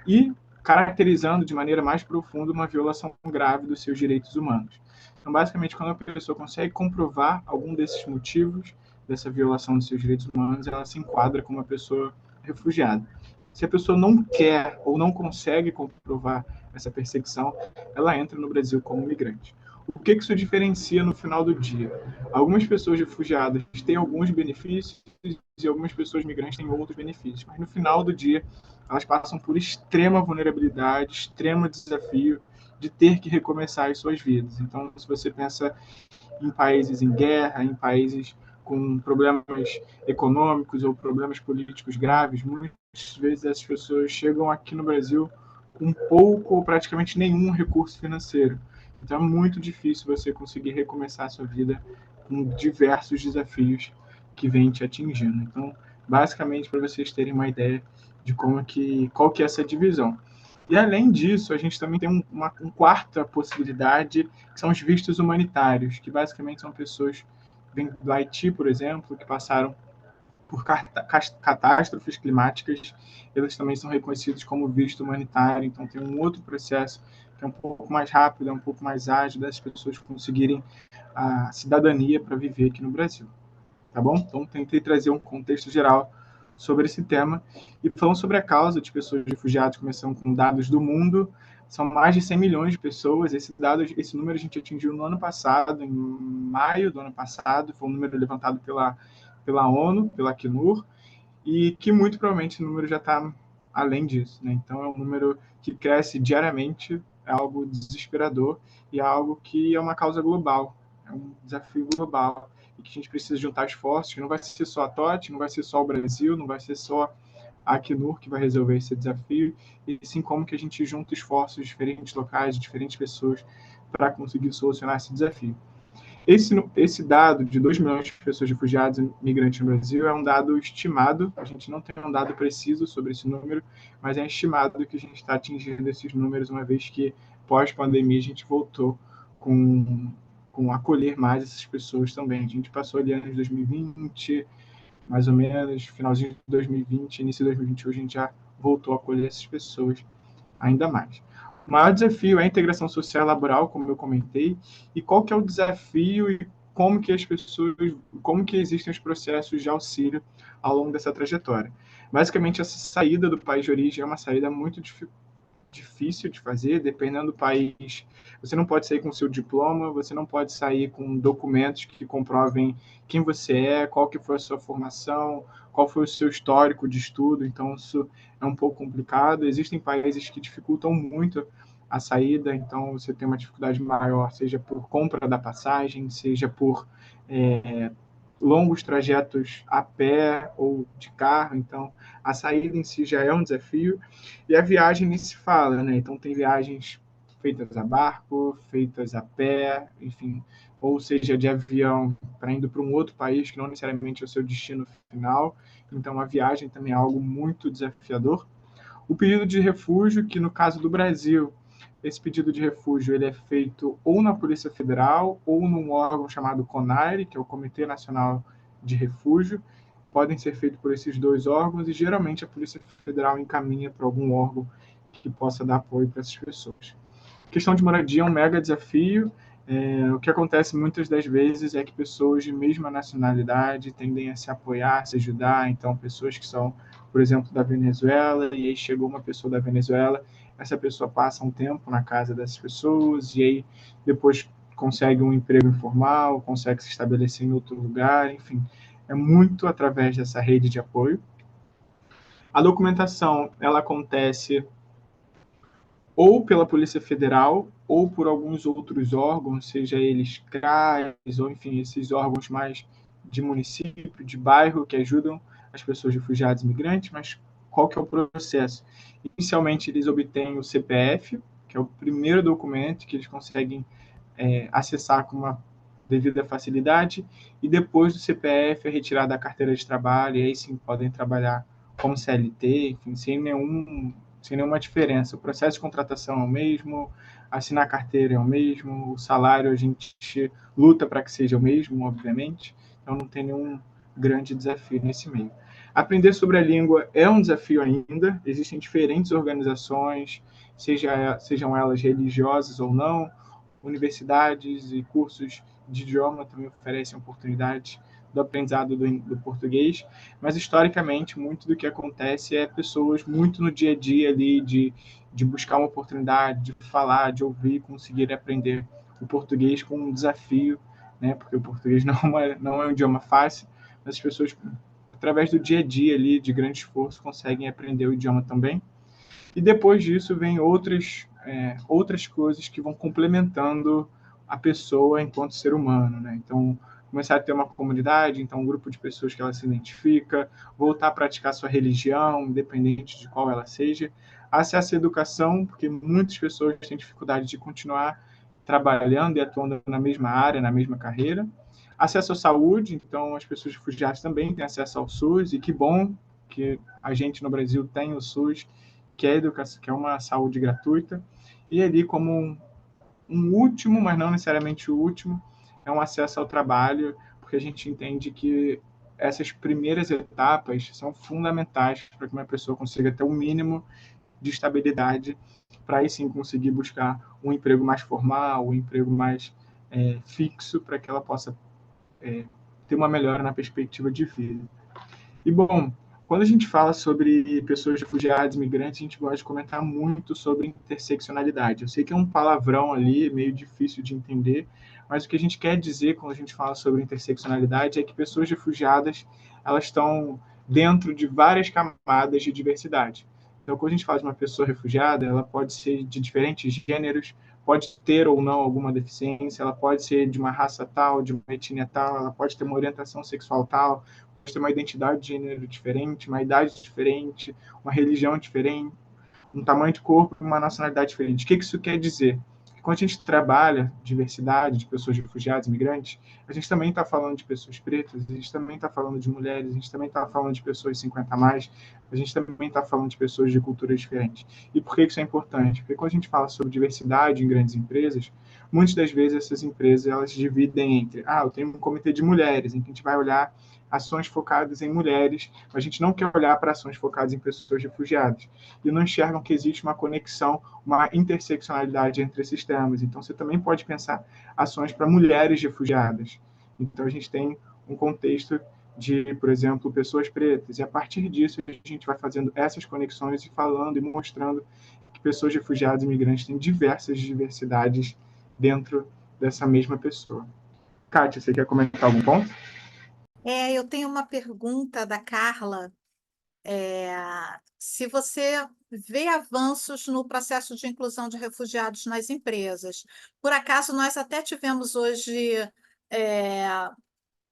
E caracterizando de maneira mais profunda uma violação grave dos seus direitos humanos. Então, basicamente, quando a pessoa consegue comprovar algum desses motivos dessa violação dos seus direitos humanos, ela se enquadra como uma pessoa refugiada. Se a pessoa não quer ou não consegue comprovar essa perseguição, ela entra no Brasil como migrante. O que isso diferencia no final do dia? Algumas pessoas refugiadas têm alguns benefícios e algumas pessoas migrantes têm outros benefícios, mas no final do dia elas passam por extrema vulnerabilidade, extremo desafio de ter que recomeçar as suas vidas. Então, se você pensa em países em guerra, em países com problemas econômicos ou problemas políticos graves, muitas vezes as pessoas chegam aqui no Brasil com pouco ou praticamente nenhum recurso financeiro. Então é muito difícil você conseguir recomeçar a sua vida com diversos desafios que vêm te atingindo. Então, basicamente, para vocês terem uma ideia de qual que é essa divisão. E, além disso, a gente também tem uma quarta possibilidade, que são os vistos humanitários, que basicamente são pessoas que vêm do Haiti, por exemplo, que passaram por catástrofes climáticas, eles também são reconhecidos como visto humanitário. Então, tem um outro processo que é um pouco mais rápido, é um pouco mais ágil, das pessoas conseguirem a cidadania para viver aqui no Brasil. Tá bom? Então, tentei trazer um contexto geral sobre esse tema. E falando sobre a causa de pessoas refugiadas, começando com dados do mundo, são mais de 100 milhões de pessoas. Esse número a gente atingiu no ano passado, em maio do ano passado, foi um número levantado pela ONU, pela Acnur, e que muito provavelmente esse número já está além disso, né? Então é um número que cresce diariamente, é algo desesperador e é algo que é uma causa global, é um desafio global e que a gente precisa juntar esforços, que não vai ser só a TOT, não vai ser só o Brasil, não vai ser só a Acnur que vai resolver esse desafio, e sim como que a gente junta esforços de diferentes locais, de diferentes pessoas, para conseguir solucionar esse desafio. Esse dado de 2 milhões de pessoas refugiadas e migrantes no Brasil é um dado estimado, a gente não tem um dado preciso sobre esse número, mas é estimado que a gente está atingindo esses números, uma vez que, pós-pandemia, a gente voltou com acolher mais essas pessoas também. A gente passou ali anos de 2020, mais ou menos, finalzinho de 2020, início de 2021, a gente já voltou a acolher essas pessoas ainda mais. O maior desafio é a integração social e laboral, como eu comentei, e qual que é o desafio e como que existem os processos de auxílio ao longo dessa trajetória. Basicamente, essa saída do país de origem é uma saída muito difícil de fazer, dependendo do país. Você não pode sair com o seu diploma, você não pode sair com documentos que comprovem quem você é, qual que foi a sua formação, qual foi o seu histórico de estudo. Então, isso é um pouco complicado. Existem países que dificultam muito a saída, então você tem uma dificuldade maior, seja por compra da passagem, seja por longos trajetos a pé ou de carro. Então, a saída em si já é um desafio, e a viagem nem se fala, né? Então, tem viagens feitas a barco, feitas a pé, enfim, ou seja, de avião para indo para um outro país que não necessariamente é o seu destino final. Então, a viagem também é algo muito desafiador. O pedido de refúgio, que no caso do Brasil, esse pedido de refúgio ele é feito ou na Polícia Federal ou num órgão chamado CONARE, que é o Comitê Nacional de Refúgio. Podem ser feitos por esses dois órgãos, e geralmente a Polícia Federal encaminha para algum órgão que possa dar apoio para essas pessoas. A questão de moradia é um mega desafio. O que acontece muitas das vezes é que pessoas de mesma nacionalidade tendem a se apoiar, a se ajudar. Então, pessoas que são, por exemplo, da Venezuela, e aí chegou uma pessoa da Venezuela, essa pessoa passa um tempo na casa dessas pessoas, e aí depois consegue um emprego informal, consegue se estabelecer em outro lugar, enfim, é muito através dessa rede de apoio. A documentação, ela acontece ou pela Polícia Federal, ou por alguns outros órgãos, seja eles CRAS, ou enfim, esses órgãos mais de município, de bairro, que ajudam as pessoas refugiadas e migrantes. Mas qual que é o processo? Inicialmente, eles obtêm o CPF, que é o primeiro documento que eles conseguem acessar com uma devida facilidade, e depois do CPF é retirada a carteira de trabalho, e aí sim podem trabalhar como CLT, enfim, sem nenhuma diferença. O processo de contratação é o mesmo, assinar a carteira é o mesmo, o salário a gente luta para que seja o mesmo, obviamente, então não tem nenhum grande desafio nesse meio. Aprender sobre a língua é um desafio ainda, existem diferentes organizações, sejam elas religiosas ou não. Universidades e cursos de idioma também oferecem oportunidades do aprendizado do português, mas historicamente muito do que acontece é pessoas muito no dia a dia ali de buscar uma oportunidade, de falar, de ouvir, conseguir aprender o português com um desafio, né? Porque o português não é um idioma fácil, mas as pessoas, através do dia a dia ali, de grande esforço, conseguem aprender o idioma também. E depois disso vem outras coisas que vão complementando a pessoa enquanto ser humano, né? Então, começar a ter uma comunidade, então um grupo de pessoas que ela se identifica, voltar a praticar sua religião, independente de qual ela seja, acesso à educação, porque muitas pessoas têm dificuldade de continuar trabalhando e atuando na mesma área, na mesma carreira. Acesso à saúde, então as pessoas refugiadas também têm acesso ao SUS, e que bom que a gente no Brasil tem o SUS, que é educação, que é uma saúde gratuita. E ali, como um último, mas não necessariamente o último, é um acesso ao trabalho, porque a gente entende que essas primeiras etapas são fundamentais para que uma pessoa consiga ter um mínimo de estabilidade, para aí sim conseguir buscar um emprego mais formal, um emprego mais fixo, para que ela possa ter uma melhora na perspectiva de vida. E, bom, quando a gente fala sobre pessoas refugiadas, imigrantes, a gente gosta de comentar muito sobre interseccionalidade. Eu sei que é um palavrão ali, meio difícil de entender, mas o que a gente quer dizer quando a gente fala sobre interseccionalidade é que pessoas refugiadas, elas estão dentro de várias camadas de diversidade. Então, quando a gente fala de uma pessoa refugiada, ela pode ser de diferentes gêneros, pode ter ou não alguma deficiência, ela pode ser de uma raça tal, de uma etnia tal, ela pode ter uma orientação sexual tal, ter uma identidade de gênero diferente, uma idade diferente, uma religião diferente, um tamanho de corpo e uma nacionalidade diferente. O que isso quer dizer? Quando a gente trabalha diversidade de pessoas refugiadas, imigrantes, a gente também está falando de pessoas pretas, a gente também está falando de mulheres, a gente também está falando de pessoas 50 a mais, a gente também está falando de pessoas de culturas diferentes. E por que isso é importante? Porque quando a gente fala sobre diversidade em grandes empresas, muitas das vezes essas empresas elas dividem entre, eu tenho um comitê de mulheres, em que a gente vai olhar ações focadas em mulheres, mas a gente não quer olhar para ações focadas em pessoas refugiadas. E não enxergam que existe uma conexão, uma interseccionalidade entre esses temas. Então, você também pode pensar ações para mulheres refugiadas. Então, a gente tem um contexto de, por exemplo, pessoas pretas. E, a partir disso, a gente vai fazendo essas conexões e falando e mostrando que pessoas refugiadas e imigrantes têm diversas diversidades dentro dessa mesma pessoa. Kátia, você quer comentar algum ponto? Eu tenho uma pergunta da Carla. Se você vê avanços no processo de inclusão de refugiados nas empresas. Por acaso, nós até tivemos hoje,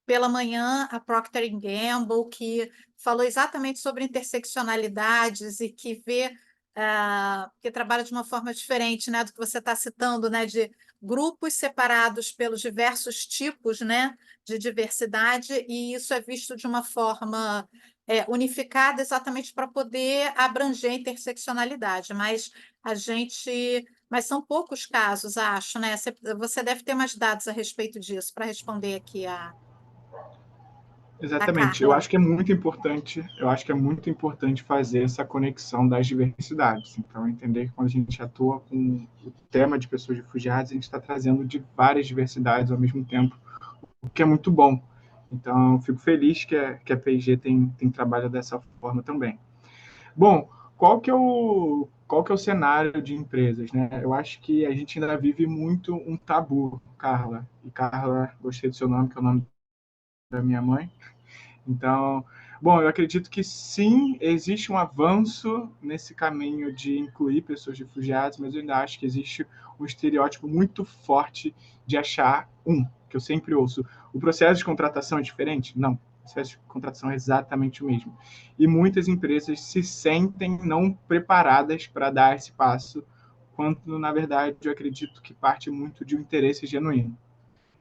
pela manhã, a Procter & Gamble, que falou exatamente sobre interseccionalidades e que trabalha de uma forma diferente, né, do que você está citando, né, de grupos separados pelos diversos tipos, né, de diversidade, e isso é visto de uma forma unificada exatamente para poder abranger a interseccionalidade, mas são poucos casos, acho, né? Você deve ter mais dados a respeito disso para responder aqui a Exatamente. Carla. Eu acho que é muito importante fazer essa conexão das diversidades. Então, entender que quando a gente atua com o tema de pessoas refugiadas, a gente está trazendo de várias diversidades ao mesmo tempo, o que é muito bom. Então, fico feliz que a P&G tem trabalhado dessa forma também. Bom, qual que é o cenário de empresas, né? Eu acho que a gente ainda vive muito um tabu, Carla. E Carla, gostei do seu nome, que é o nome da minha mãe. Então, bom, eu acredito que sim, existe um avanço nesse caminho de incluir pessoas refugiadas, mas eu ainda acho que existe um estereótipo muito forte de achar, que eu sempre ouço, o processo de contratação é diferente? Não, o processo de contratação é exatamente o mesmo. E muitas empresas se sentem não preparadas para dar esse passo, quando, na verdade, eu acredito que parte muito de um interesse genuíno.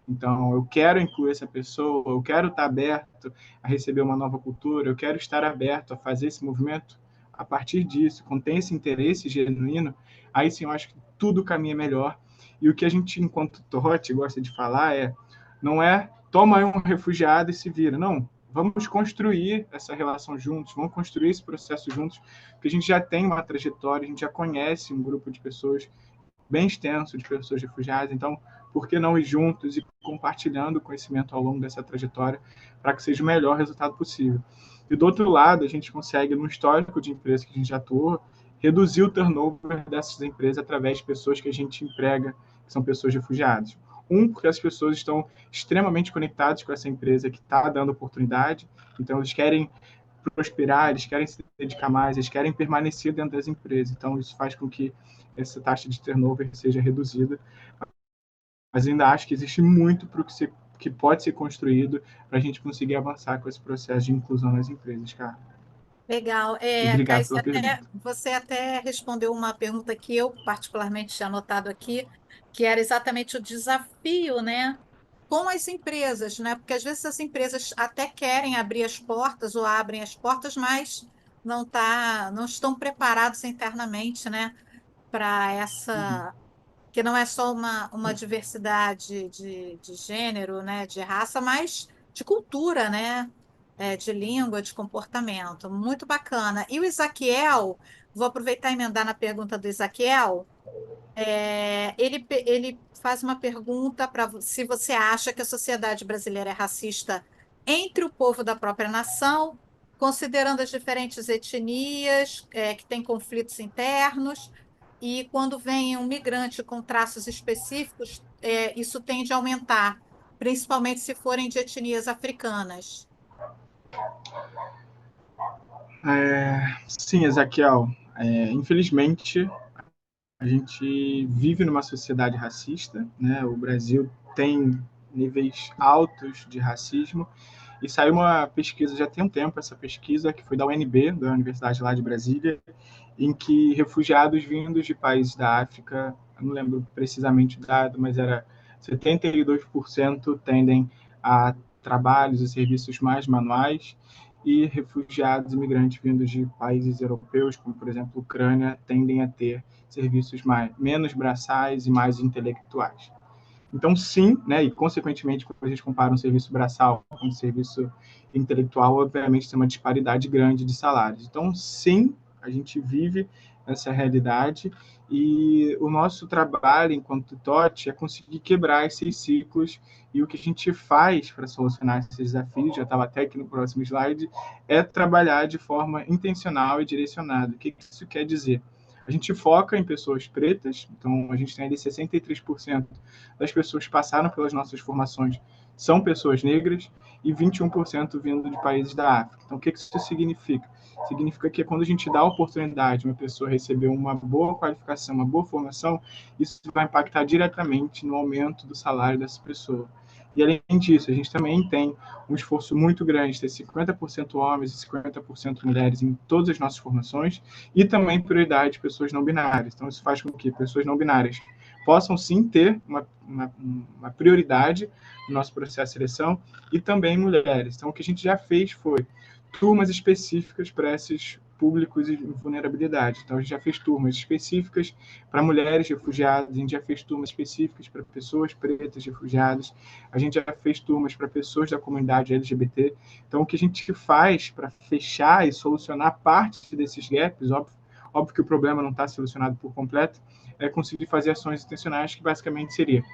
Então, eu quero incluir essa pessoa, eu quero estar aberto a receber uma nova cultura, eu quero estar aberto a fazer esse movimento. A partir disso, quando tem esse interesse genuíno, aí sim eu acho que tudo caminha melhor. E o que a gente, enquanto Torrote, gosta de falar não é toma aí um refugiado e se vira. Não, vamos construir essa relação juntos, vamos construir esse processo juntos, porque a gente já tem uma trajetória, a gente já conhece um grupo de pessoas bem extenso de pessoas refugiadas, então por que não ir juntos e compartilhando o conhecimento ao longo dessa trajetória para que seja o melhor resultado possível. E do outro lado, a gente consegue, no histórico de empresas que a gente já atua, reduzir o turnover dessas empresas através de pessoas que a gente emprega, que são pessoas refugiadas. Porque as pessoas estão extremamente conectadas com essa empresa que está dando oportunidade, então eles querem prosperar, eles querem se dedicar mais, eles querem permanecer dentro das empresas. Então, isso faz com que essa taxa de turnover seja reduzida. Mas ainda acho que existe muito para o que pode ser construído para a gente conseguir avançar com esse processo de inclusão nas empresas, cara. Legal. E obrigado Kais, pela pergunta. você até respondeu uma pergunta que eu particularmente tinha anotado aqui, que era exatamente o desafio, né, com as empresas, né? Porque às vezes as empresas até querem abrir as portas ou abrem as portas, mas não estão preparados internamente, né, para Uhum. essa que não é só uma diversidade de gênero, né, de raça, mas de cultura, né, de língua, de comportamento. Muito bacana. E o Ezaquiel, vou aproveitar e emendar na pergunta do Ezaquiel. Ele faz uma pergunta para se você acha que a sociedade brasileira é racista entre o povo da própria nação, considerando as diferentes etnias, que têm conflitos internos, e quando vem um migrante com traços específicos, isso tende a aumentar, principalmente se forem de etnias africanas. Sim, Ezaquiel. Infelizmente, a gente vive numa sociedade racista, né? O Brasil tem níveis altos de racismo. E saiu uma pesquisa, já tem um tempo, essa pesquisa, que foi da UNB, da Universidade lá de Brasília, em que refugiados vindos de países da África, eu não lembro precisamente o dado, mas era 72% tendem a trabalhos e serviços mais manuais, e refugiados imigrantes vindos de países europeus, como por exemplo Ucrânia, tendem a ter serviços menos braçais e mais intelectuais. Então, sim, né, e consequentemente, quando a gente compara um serviço braçal com um serviço intelectual, obviamente tem uma disparidade grande de salários. Então, sim, a gente vive essa realidade e o nosso trabalho enquanto TOT é conseguir quebrar esses ciclos, e o que a gente faz para solucionar esses desafios, já estava até aqui no próximo slide, é trabalhar de forma intencional e direcionada. O que isso quer dizer? A gente foca em pessoas pretas, então a gente tem ali 63% das pessoas que passaram pelas nossas formações são pessoas negras e 21% vindo de países da África. Então, o que isso significa? Significa que quando a gente dá a oportunidade de uma pessoa receber uma boa qualificação, uma boa formação, isso vai impactar diretamente no aumento do salário dessa pessoa. E, além disso, a gente também tem um esforço muito grande de ter 50% homens e 50% mulheres em todas as nossas formações, e também prioridade de pessoas não binárias. Então, isso faz com que pessoas não binárias possam, sim, ter uma prioridade no nosso processo de seleção, e também mulheres. Então, o que a gente já fez foi turmas específicas para esses públicos em vulnerabilidade. Então, a gente já fez turmas específicas para mulheres refugiadas, a gente já fez turmas específicas para pessoas pretas refugiadas, a gente já fez turmas para pessoas da comunidade LGBT. Então, o que a gente faz para fechar e solucionar parte desses gaps, óbvio que o problema não está solucionado por completo, é conseguir fazer ações intencionais, que basicamente seria: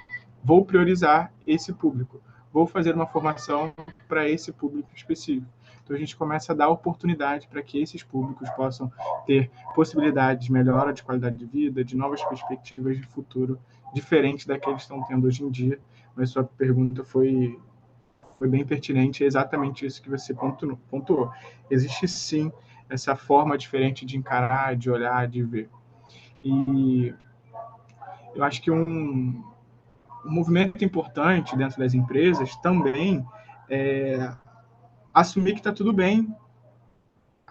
vou priorizar esse público, vou fazer uma formação para esse público específico. Então, a gente começa a dar oportunidade para que esses públicos possam ter possibilidades de melhora de qualidade de vida, de novas perspectivas de futuro, diferentes da que eles estão tendo hoje em dia. Mas sua pergunta foi bem pertinente, é exatamente isso que você pontuou. Existe, sim, essa forma diferente de encarar, de olhar, de ver. E eu acho que um movimento importante dentro das empresas também é assumir que está tudo bem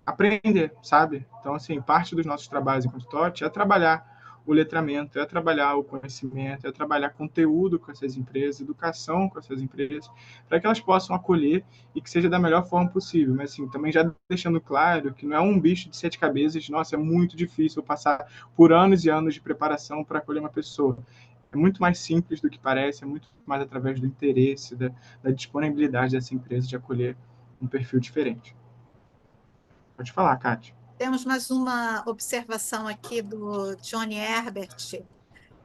aprender, sabe? Então, assim, parte dos nossos trabalhos enquanto TOT é trabalhar o letramento, é trabalhar o conhecimento, é trabalhar conteúdo com essas empresas, educação com essas empresas, para que elas possam acolher e que seja da melhor forma possível. Mas, assim, também já deixando claro que não é um bicho de 7 cabeças, nossa, é muito difícil passar por anos e anos de preparação para acolher uma pessoa. É muito mais simples do que parece, é muito mais através do interesse, da disponibilidade dessa empresa de acolher um perfil diferente. Pode falar, Kátia. Temos mais uma observação aqui do Johnny Herbert.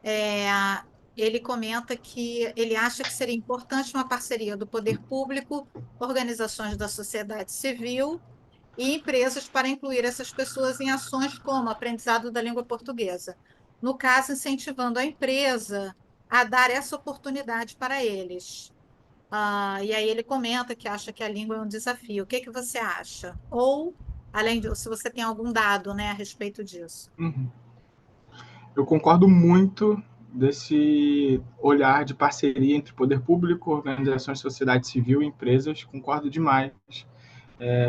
É, ele comenta que ele acha que seria importante uma parceria do poder público, organizações da sociedade civil e empresas para incluir essas pessoas em ações como aprendizado da língua portuguesa. No caso, incentivando a empresa a dar essa oportunidade para eles. E aí ele comenta que acha que a língua é um desafio. O que que você acha? Ou, além disso, se você tem algum dado, né, a respeito disso. Uhum. Eu concordo muito desse olhar de parceria entre poder público, organizações de sociedade civil e empresas. Concordo demais.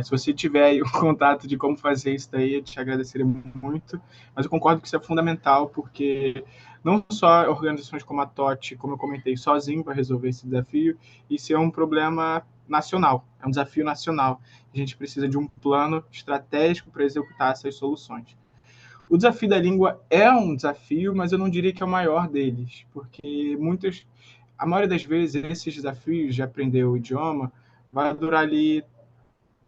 Se você tiver aí o contato de como fazer isso daí, eu te agradeceria muito. Mas eu concordo que isso é fundamental, porque não só organizações como a TOT, como eu comentei, sozinho vai resolver esse desafio, isso é um problema nacional, é um desafio nacional. A gente precisa de um plano estratégico para executar essas soluções. O desafio da língua é um desafio, mas eu não diria que é o maior deles, porque a maioria das vezes, esses desafios de aprender o idioma vai durar ali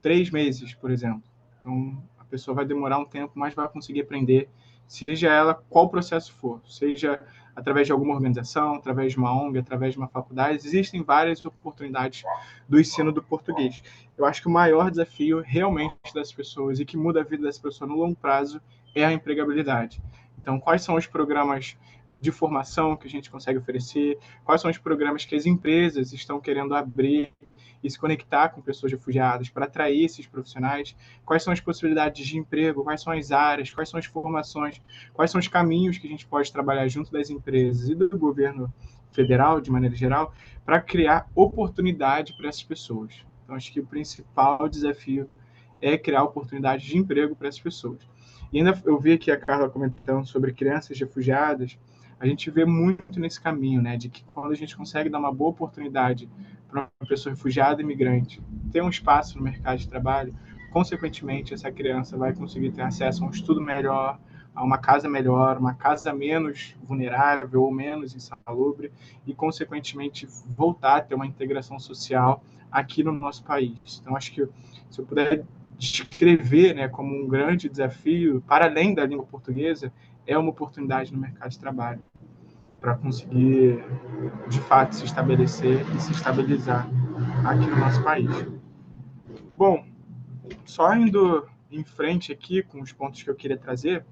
3 meses, por exemplo. Então, a pessoa vai demorar um tempo, mas vai conseguir aprender, seja ela qual processo for, seja através de alguma organização, através de uma ONG, através de uma faculdade. Existem várias oportunidades do ensino do português. Eu acho que o maior desafio realmente das pessoas e que muda a vida das pessoas no longo prazo é a empregabilidade. Então, quais são os programas de formação que a gente consegue oferecer? Quais são os programas que as empresas estão querendo abrir e se conectar com pessoas refugiadas para atrair esses profissionais? Quais são as possibilidades de emprego? Quais são as áreas? Quais são as formações? Quais são os caminhos que a gente pode trabalhar junto das empresas e do governo federal, de maneira geral, para criar oportunidade para essas pessoas? Então, acho que o principal desafio é criar oportunidades de emprego para essas pessoas. E ainda eu vi aqui a Carla comentando sobre crianças refugiadas. A gente vê muito nesse caminho, né, de que quando a gente consegue dar uma boa oportunidade para uma pessoa refugiada e imigrante ter um espaço no mercado de trabalho, consequentemente, essa criança vai conseguir ter acesso a um estudo melhor, a uma casa melhor, uma casa menos vulnerável ou menos insalubre e, consequentemente, voltar a ter uma integração social aqui no nosso país. Então, acho que se eu puder descrever, né, como um grande desafio, para além da língua portuguesa, é uma oportunidade no mercado de trabalho para conseguir, de fato, se estabelecer e se estabilizar aqui no nosso país. Bom, só indo em frente aqui com os pontos que eu queria trazer,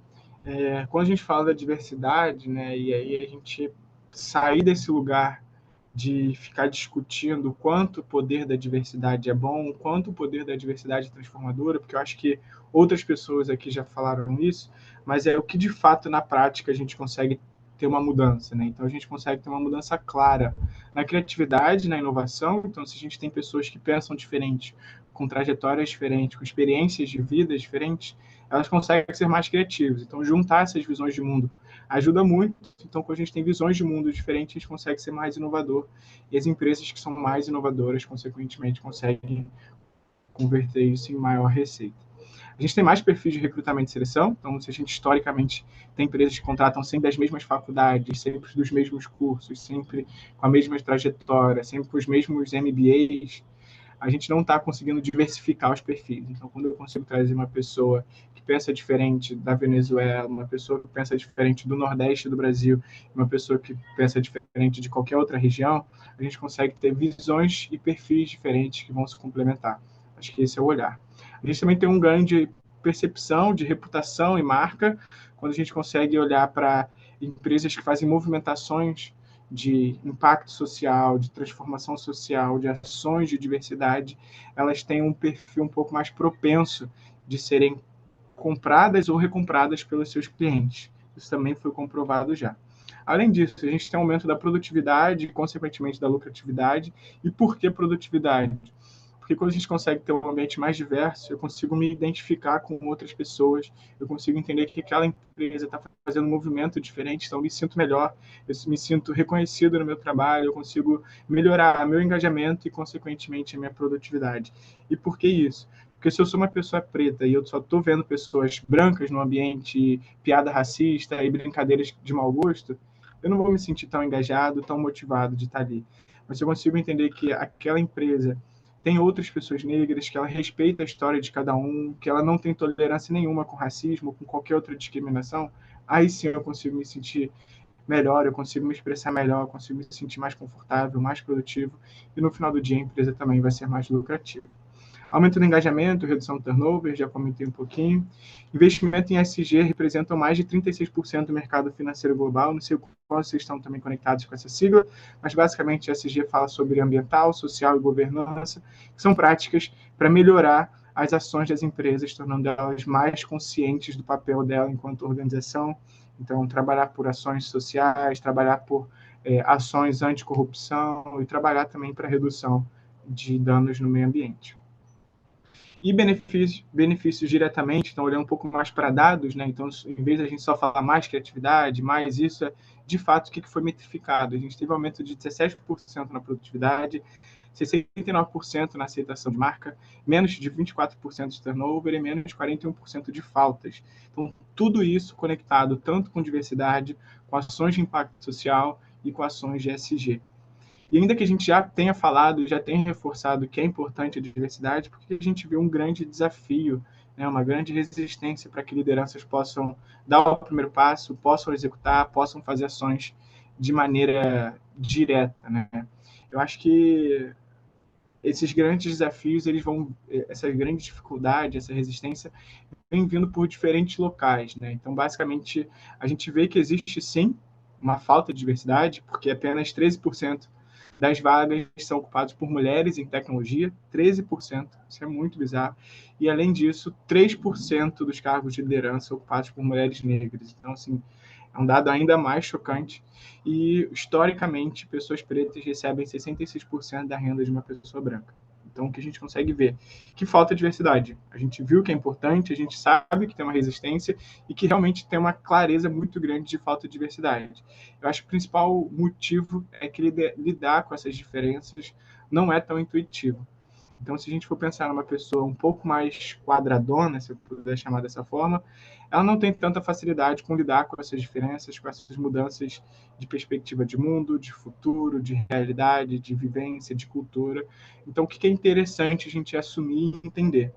quando a gente fala da diversidade, né, e aí a gente sair desse lugar de ficar discutindo o quanto o poder da diversidade é bom, o quanto o poder da diversidade é transformadora, porque eu acho que outras pessoas aqui já falaram isso, mas é o que de fato na prática a gente consegue ter uma mudança, né? Então a gente consegue ter uma mudança clara na criatividade, na inovação. Então, se a gente tem pessoas que pensam diferente, com trajetórias diferentes, com experiências de vida diferentes, elas conseguem ser mais criativas. Então, juntar essas visões de mundo ajuda muito. Então, quando a gente tem visões de mundo diferentes, a gente consegue ser mais inovador. E as empresas que são mais inovadoras, consequentemente, conseguem converter isso em maior receita. A gente tem mais perfis de recrutamento e seleção. Então, se a gente historicamente tem empresas que contratam sempre das mesmas faculdades, sempre dos mesmos cursos, sempre com a mesma trajetória, sempre com os mesmos MBAs, a gente não está conseguindo diversificar os perfis. Então, quando eu consigo trazer uma pessoa que pensa diferente da Venezuela, uma pessoa que pensa diferente do Nordeste do Brasil, uma pessoa que pensa diferente de qualquer outra região, a gente consegue ter visões e perfis diferentes que vão se complementar. Acho que esse é o olhar. A gente também tem um ganho de percepção, de reputação e marca, quando a gente consegue olhar para empresas que fazem movimentações de impacto social, de transformação social, de ações de diversidade, elas têm um perfil um pouco mais propenso de serem compradas ou recompradas pelos seus clientes. Isso também foi comprovado já. Além disso, a gente tem um aumento da produtividade e, consequentemente, da lucratividade. E por que produtividade? Porque quando a gente consegue ter um ambiente mais diverso, eu consigo me identificar com outras pessoas, eu consigo entender que aquela empresa está fazendo um movimento diferente, então eu me sinto melhor, eu me sinto reconhecido no meu trabalho, eu consigo melhorar meu engajamento e, consequentemente, a minha produtividade. E por que isso? Porque se eu sou uma pessoa preta e eu só estou vendo pessoas brancas no ambiente, piada racista e brincadeiras de mau gosto, eu não vou me sentir tão engajado, tão motivado de estar ali. Mas se eu consigo entender que aquela empresa tem outras pessoas negras, que ela respeita a história de cada um, que ela não tem tolerância nenhuma com racismo, com qualquer outra discriminação, aí sim eu consigo me sentir melhor, eu consigo me expressar melhor, eu consigo me sentir mais confortável, mais produtivo, e no final do dia a empresa também vai ser mais lucrativa. Aumento do engajamento, redução do turnover, já comentei um pouquinho. Investimento em ESG representam mais de 36% do mercado financeiro global. Não sei qual vocês estão também conectados com essa sigla, mas basicamente ESG fala sobre ambiental, social e governança, que são práticas para melhorar as ações das empresas, tornando elas mais conscientes do papel dela enquanto organização. Então, trabalhar por ações sociais, trabalhar por ações anticorrupção e trabalhar também para redução de danos no meio ambiente. E benefícios diretamente, então olhando um pouco mais para dados, né? Então, em vez de a gente só falar mais criatividade, mais isso, de fato, o que foi metrificado? A gente teve um aumento de 17% na produtividade, 69% na aceitação de marca, menos de 24% de turnover e menos de 41% de faltas. Então, tudo isso conectado tanto com diversidade, com ações de impacto social e com ações de ESG. E ainda que a gente já tenha falado, já tenha reforçado que é importante a diversidade, porque a gente vê um grande desafio, né, uma grande resistência para que lideranças possam dar o primeiro passo, possam executar, possam fazer ações de maneira direta, né? Eu acho que esses grandes desafios, essa grande dificuldade, essa resistência, vem vindo por diferentes locais, né? Então, basicamente, a gente vê que existe, sim, uma falta de diversidade, porque apenas 13% das vagas são ocupadas por mulheres em tecnologia, 13%, isso é muito bizarro. E, além disso, 3% dos cargos de liderança são ocupados por mulheres negras. Então, assim, é um dado ainda mais chocante. E, historicamente, pessoas pretas recebem 66% da renda de uma pessoa branca. Então, o que a gente consegue ver? Que falta diversidade. A gente viu que é importante, a gente sabe que tem uma resistência e que realmente tem uma clareza muito grande de falta de diversidade. Eu acho que o principal motivo é que lidar com essas diferenças não é tão intuitivo. Então, se a gente for pensar numa pessoa um pouco mais quadradona, se eu puder chamar dessa forma, ela não tem tanta facilidade com lidar com essas diferenças, com essas mudanças de perspectiva de mundo, de futuro, de realidade, de vivência, de cultura. Então, o que é interessante a gente assumir e entender?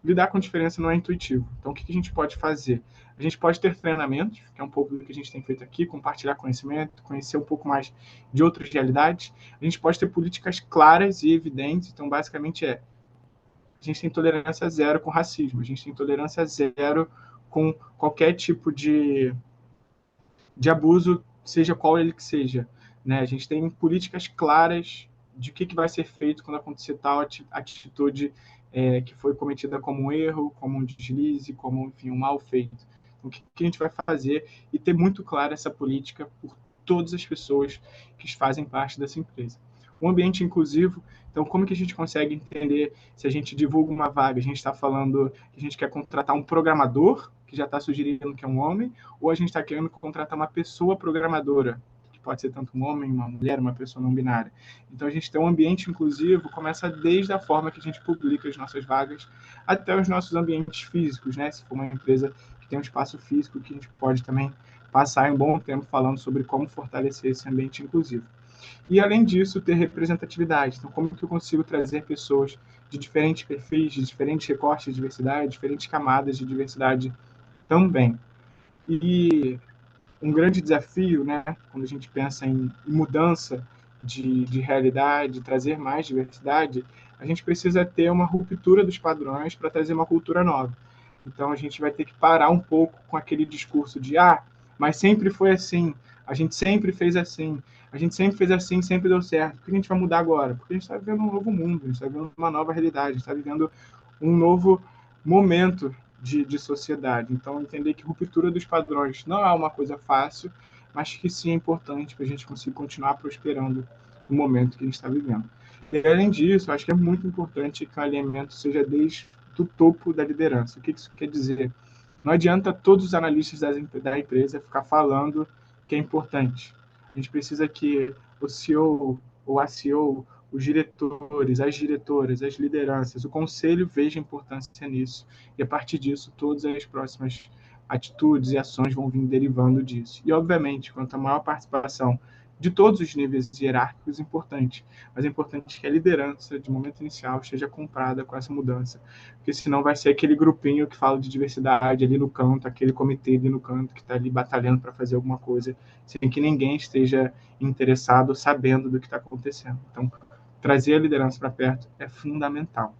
Lidar com diferença não é intuitivo. Então, o que a gente pode fazer? A gente pode ter treinamentos, que é um pouco do que a gente tem feito aqui, compartilhar conhecimento, conhecer um pouco mais de outras realidades. A gente pode ter políticas claras e evidentes. Então, basicamente, a gente tem tolerância zero com racismo, a gente tem tolerância zero com qualquer tipo de abuso, seja qual ele que seja, né? A gente tem políticas claras de o que vai ser feito quando acontecer tal atitude que foi cometida como um erro, como um deslize, como, enfim, um mal feito. Então, o que a gente vai fazer e ter muito clara essa política por todas as pessoas que fazem parte dessa empresa. O ambiente inclusivo, então, como que a gente consegue entender se a gente divulga uma vaga, a gente está falando que a gente quer contratar um programador, que já está sugerindo que é um homem, ou a gente está querendo contratar uma pessoa programadora, que pode ser tanto um homem, uma mulher, uma pessoa não binária. Então, a gente tem um ambiente inclusivo, começa desde a forma que a gente publica as nossas vagas, até os nossos ambientes físicos, né? Se for uma empresa que tem um espaço físico, que a gente pode também passar um bom tempo falando sobre como fortalecer esse ambiente inclusivo. E, além disso, ter representatividade. Então, como que eu consigo trazer pessoas de diferentes perfis, de diferentes recortes de diversidade, diferentes camadas de diversidade também. E um grande desafio, né, quando a gente pensa em mudança de realidade, trazer mais diversidade, a gente precisa ter uma ruptura dos padrões para trazer uma cultura nova. Então, a gente vai ter que parar um pouco com aquele discurso de mas sempre foi assim, a gente sempre fez assim, a gente sempre fez assim, sempre deu certo. Por que a gente vai mudar agora? Porque a gente está vivendo um novo mundo, a gente está vivendo uma nova realidade, a gente está vivendo um novo momento de sociedade. Então, entender que ruptura dos padrões não é uma coisa fácil, mas que sim é importante para a gente conseguir continuar prosperando no momento que a gente está vivendo. E, além disso, acho que é muito importante que o alinhamento seja desde o topo da liderança. O que isso quer dizer? Não adianta todos os analistas da empresa ficar falando que é importante. A gente precisa que o CEO ou a CEO, os diretores, as diretoras, as lideranças, o conselho veja a importância nisso. E, a partir disso, todas as próximas atitudes e ações vão vir derivando disso. E, obviamente, quanto maior a participação de todos os níveis hierárquicos importante, mas é importante que a liderança, de momento inicial, esteja comprada com essa mudança, porque senão vai ser aquele grupinho que fala de diversidade ali no canto, aquele comitê ali no canto que está ali batalhando para fazer alguma coisa, sem que ninguém esteja interessado, sabendo do que está acontecendo. Então, trazer a liderança para perto é fundamental.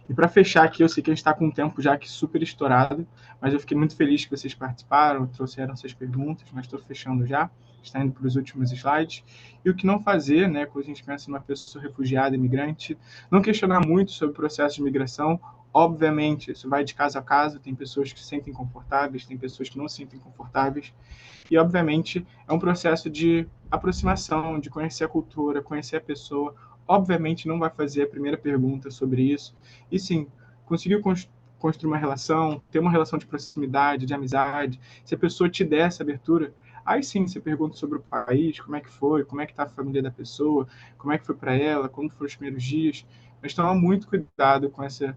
E para fechar aqui, eu sei que a gente está com um tempo já aqui super estourado, mas eu fiquei muito feliz que vocês participaram, trouxeram suas perguntas, mas estou fechando já, está indo para os últimos slides. E o que não fazer, né, quando a gente pensa numa pessoa refugiada, imigrante, não questionar muito sobre o processo de migração. Obviamente, isso vai de caso a caso, tem pessoas que se sentem confortáveis, tem pessoas que não se sentem confortáveis, e obviamente é um processo de aproximação, de conhecer a cultura, conhecer a pessoa. Obviamente não vai fazer a primeira pergunta sobre isso, e sim, conseguiu construir uma relação, ter uma relação de proximidade, de amizade, se a pessoa te der essa abertura, aí sim você pergunta sobre o país, como é que foi, como é que está a família da pessoa, como é que foi para ela, como foram os primeiros dias, mas toma muito cuidado com esse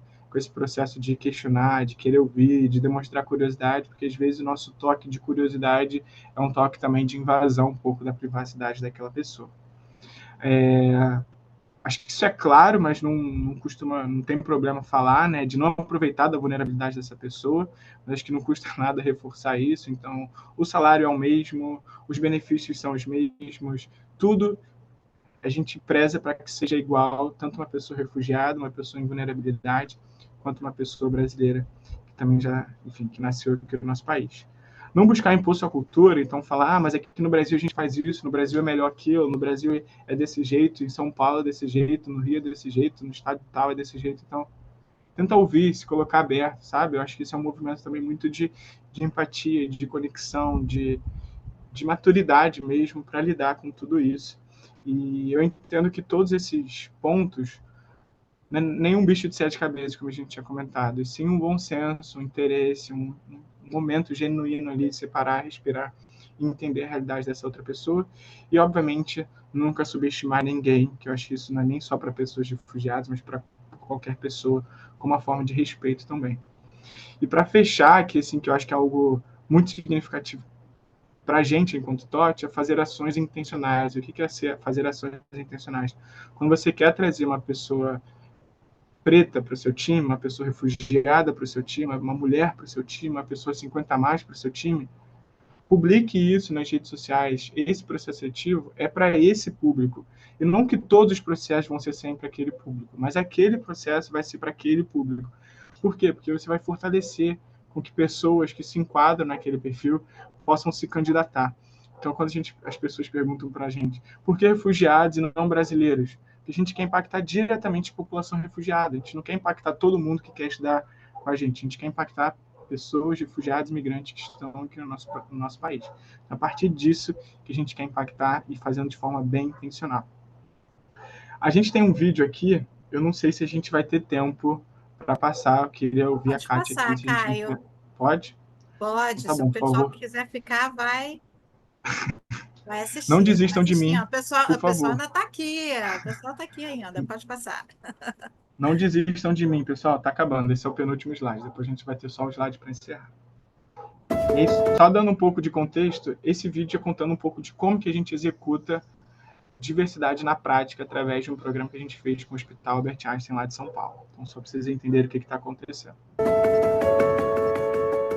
processo de questionar, de querer ouvir, de demonstrar curiosidade, porque às vezes o nosso toque de curiosidade é um toque também de invasão um pouco da privacidade daquela pessoa. Acho que isso é claro, mas não tem problema falar, né, de não aproveitar da vulnerabilidade dessa pessoa, mas acho que não custa nada reforçar isso. Então, o salário é o mesmo, os benefícios são os mesmos, tudo a gente preza para que seja igual, tanto uma pessoa refugiada, uma pessoa em vulnerabilidade, quanto uma pessoa brasileira, que também já, enfim, que nasceu aqui no nosso país. Não buscar impor sua cultura, então falar, mas aqui no Brasil a gente faz isso, no Brasil é melhor aquilo, no Brasil é desse jeito, em São Paulo é desse jeito, no Rio é desse jeito, no estado tal é desse jeito. Então, tenta ouvir, se colocar aberto, sabe? Eu acho que isso é um movimento também muito de empatia, de conexão, de maturidade mesmo para lidar com tudo isso. E eu entendo que todos esses pontos, não é nenhum bicho de 7 cabeças, como a gente tinha comentado, e sim um bom senso, um interesse, um momento genuíno ali, separar, respirar e entender a realidade dessa outra pessoa. E, obviamente, nunca subestimar ninguém, que eu acho que isso não é nem só para pessoas refugiadas, mas para qualquer pessoa, como uma forma de respeito também. E para fechar, que assim, que eu acho que é algo muito significativo para a gente, enquanto TOT, é fazer ações intencionais. O que é fazer ações intencionais? Quando você quer trazer uma pessoa preta para o seu time, uma pessoa refugiada para o seu time, uma mulher para o seu time, uma pessoa 50 a mais para o seu time, publique isso nas redes sociais. Esse processo seletivo é para esse público. E não que todos os processos vão ser sempre aquele público, mas aquele processo vai ser para aquele público. Por quê? Porque você vai fortalecer com que pessoas que se enquadram naquele perfil possam se candidatar. Então, quando as pessoas perguntam para a gente por que refugiados e não brasileiros, a gente quer impactar diretamente a população refugiada. A gente não quer impactar todo mundo que quer estudar com a gente quer impactar pessoas, refugiados, imigrantes que estão aqui no nosso país. A partir disso que a gente quer impactar e fazendo de forma bem intencional. A gente tem um vídeo aqui, eu não sei se a gente vai ter tempo para passar, eu queria ouvir Pode a Kátia passar, aqui. Se a gente Caio. Pode? Pode, Então, tá se bom, o por pessoal favor. quiser ficar, vai assistir. Não Vai desistam de assistir. mim, O pessoal por favor. ainda está aqui, o pessoal está aqui ainda, pode passar. Não desistam de mim, pessoal, tá acabando. Esse é o penúltimo slide, depois a gente vai ter só o slide para encerrar. E aí, só dando um pouco de contexto, esse vídeo é contando um pouco de como que a gente executa diversidade na prática através de um programa que a gente fez com o Hospital Albert Einstein lá de São Paulo. Então, só para vocês entenderem o que está acontecendo.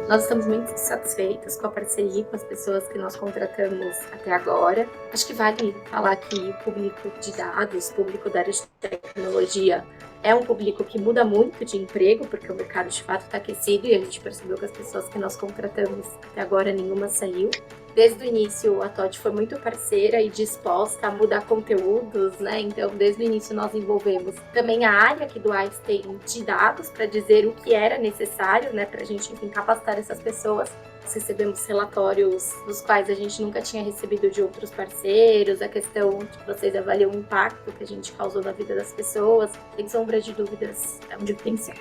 Nós estamos muito satisfeitos com a parceria com as pessoas que nós contratamos até agora. Acho que vale falar que o público de dados, público da área de tecnologia, é um público que muda muito de emprego, porque o mercado de fato está aquecido e a gente percebeu que as pessoas que nós contratamos até agora, nenhuma saiu. Desde o início, a TOT foi muito parceira e disposta a mudar conteúdos, né? Então, desde o início, nós envolvemos também a área aqui do Einstein de dados para dizer o que era necessário, né? Para a gente, enfim, capacitar essas pessoas. Nós recebemos relatórios dos quais a gente nunca tinha recebido de outros parceiros, a questão de que vocês avaliam o impacto que a gente causou na vida das pessoas. Sem sombra de dúvidas, é um diferencial.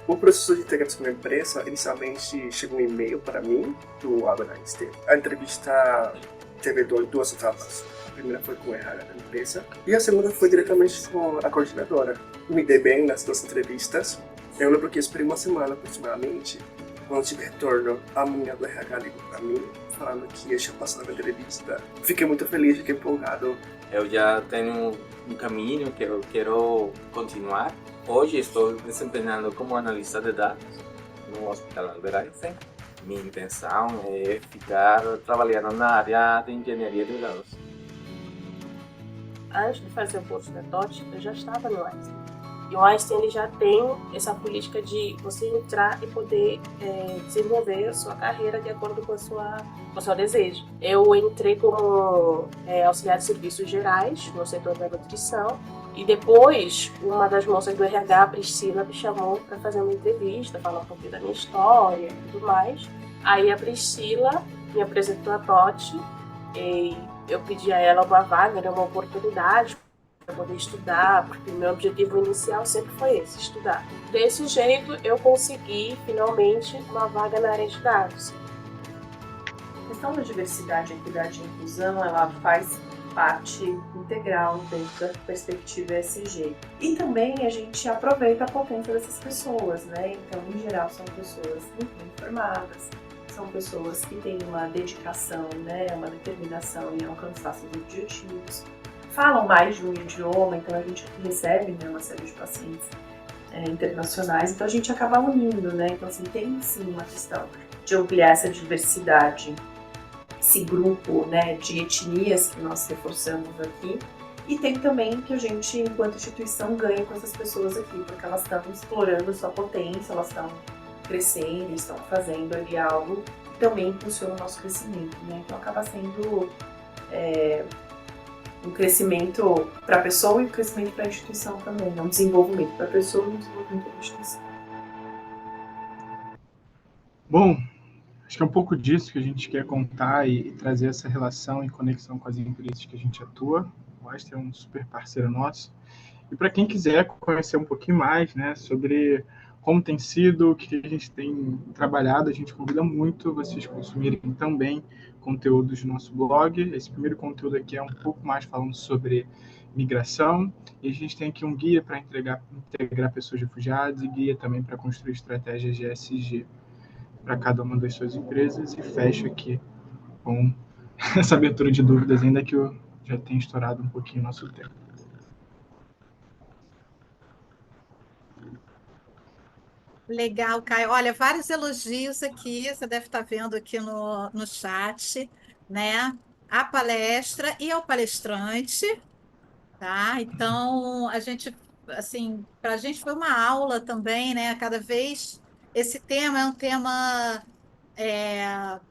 O processo de integração na empresa, inicialmente chegou um e-mail para mim, do Albert Einstein. A entrevista teve duas etapas. A primeira foi com a RH da empresa e a segunda foi diretamente com a coordenadora. Me dei bem nas duas entrevistas. Eu lembro que esperei uma semana aproximadamente. Quando tive retorno, a menina do RH ligou para mim falando que ia passar na entrevista. Fiquei muito feliz, fiquei empolgado. Eu já tenho um caminho que eu quero continuar. Hoje estou desempenhando como analista de dados no Hospital Albert Einstein. Minha intenção é ficar trabalhando na área de engenharia de dados. Antes de fazer o curso da TOT, eu já estava no Einstein. E o Einstein ele já tem essa política de você entrar e poder desenvolver a sua carreira de acordo com o seu desejo. Eu entrei como auxiliar de serviços gerais no setor da nutrição e depois uma das moças do RH, a Priscila, me chamou para fazer uma entrevista, falar um pouquinho da minha história e tudo mais. Aí a Priscila me apresentou a TOT e eu pedi a ela uma vaga, uma oportunidade para poder estudar, porque o meu objetivo inicial sempre foi esse, estudar. Desse jeito, eu consegui, finalmente, uma vaga na área de dados. A questão da diversidade, equidade e inclusão, ela faz parte integral dentro da perspectiva ESG. E também a gente aproveita a potência dessas pessoas, né? Então, em geral, são pessoas muito bem formadas, são pessoas que têm uma dedicação, né? Uma determinação em alcançar seus objetivos. Falam mais de um idioma, então a gente recebe, né, uma série de pacientes internacionais, então a gente acaba unindo, né? Então, assim, tem sim uma questão de ampliar essa diversidade, esse grupo, né, de etnias que nós reforçamos aqui, e tem também que a gente, enquanto instituição, ganha com essas pessoas aqui, porque elas estão explorando sua potência, elas estão crescendo, estão fazendo ali algo que também impulsiona o nosso crescimento, né? Então acaba sendo um crescimento para a pessoa e um crescimento para a instituição também, né? Um desenvolvimento para a pessoa e um desenvolvimento para a instituição. Bom, acho que é um pouco disso que a gente quer contar e trazer essa relação e conexão com as empresas que a gente atua. O Einstein é um super parceiro nosso. E para quem quiser conhecer um pouquinho mais, né, sobre como tem sido, o que a gente tem trabalhado, a gente convida muito vocês consumirem também conteúdos do nosso blog. Esse primeiro conteúdo aqui é um pouco mais falando sobre migração, e a gente tem aqui um guia para integrar pessoas refugiadas e guia também para construir estratégias de ESG para cada uma das suas empresas, e fecho aqui com essa abertura de dúvidas, ainda que eu já tenha estourado um pouquinho o nosso tempo. Legal, Caio. Olha, vários elogios aqui, você deve estar vendo aqui no chat, né? A palestra e ao palestrante, tá? Então, a gente, assim, para a gente foi uma aula também, né? Cada vez esse tema é um tema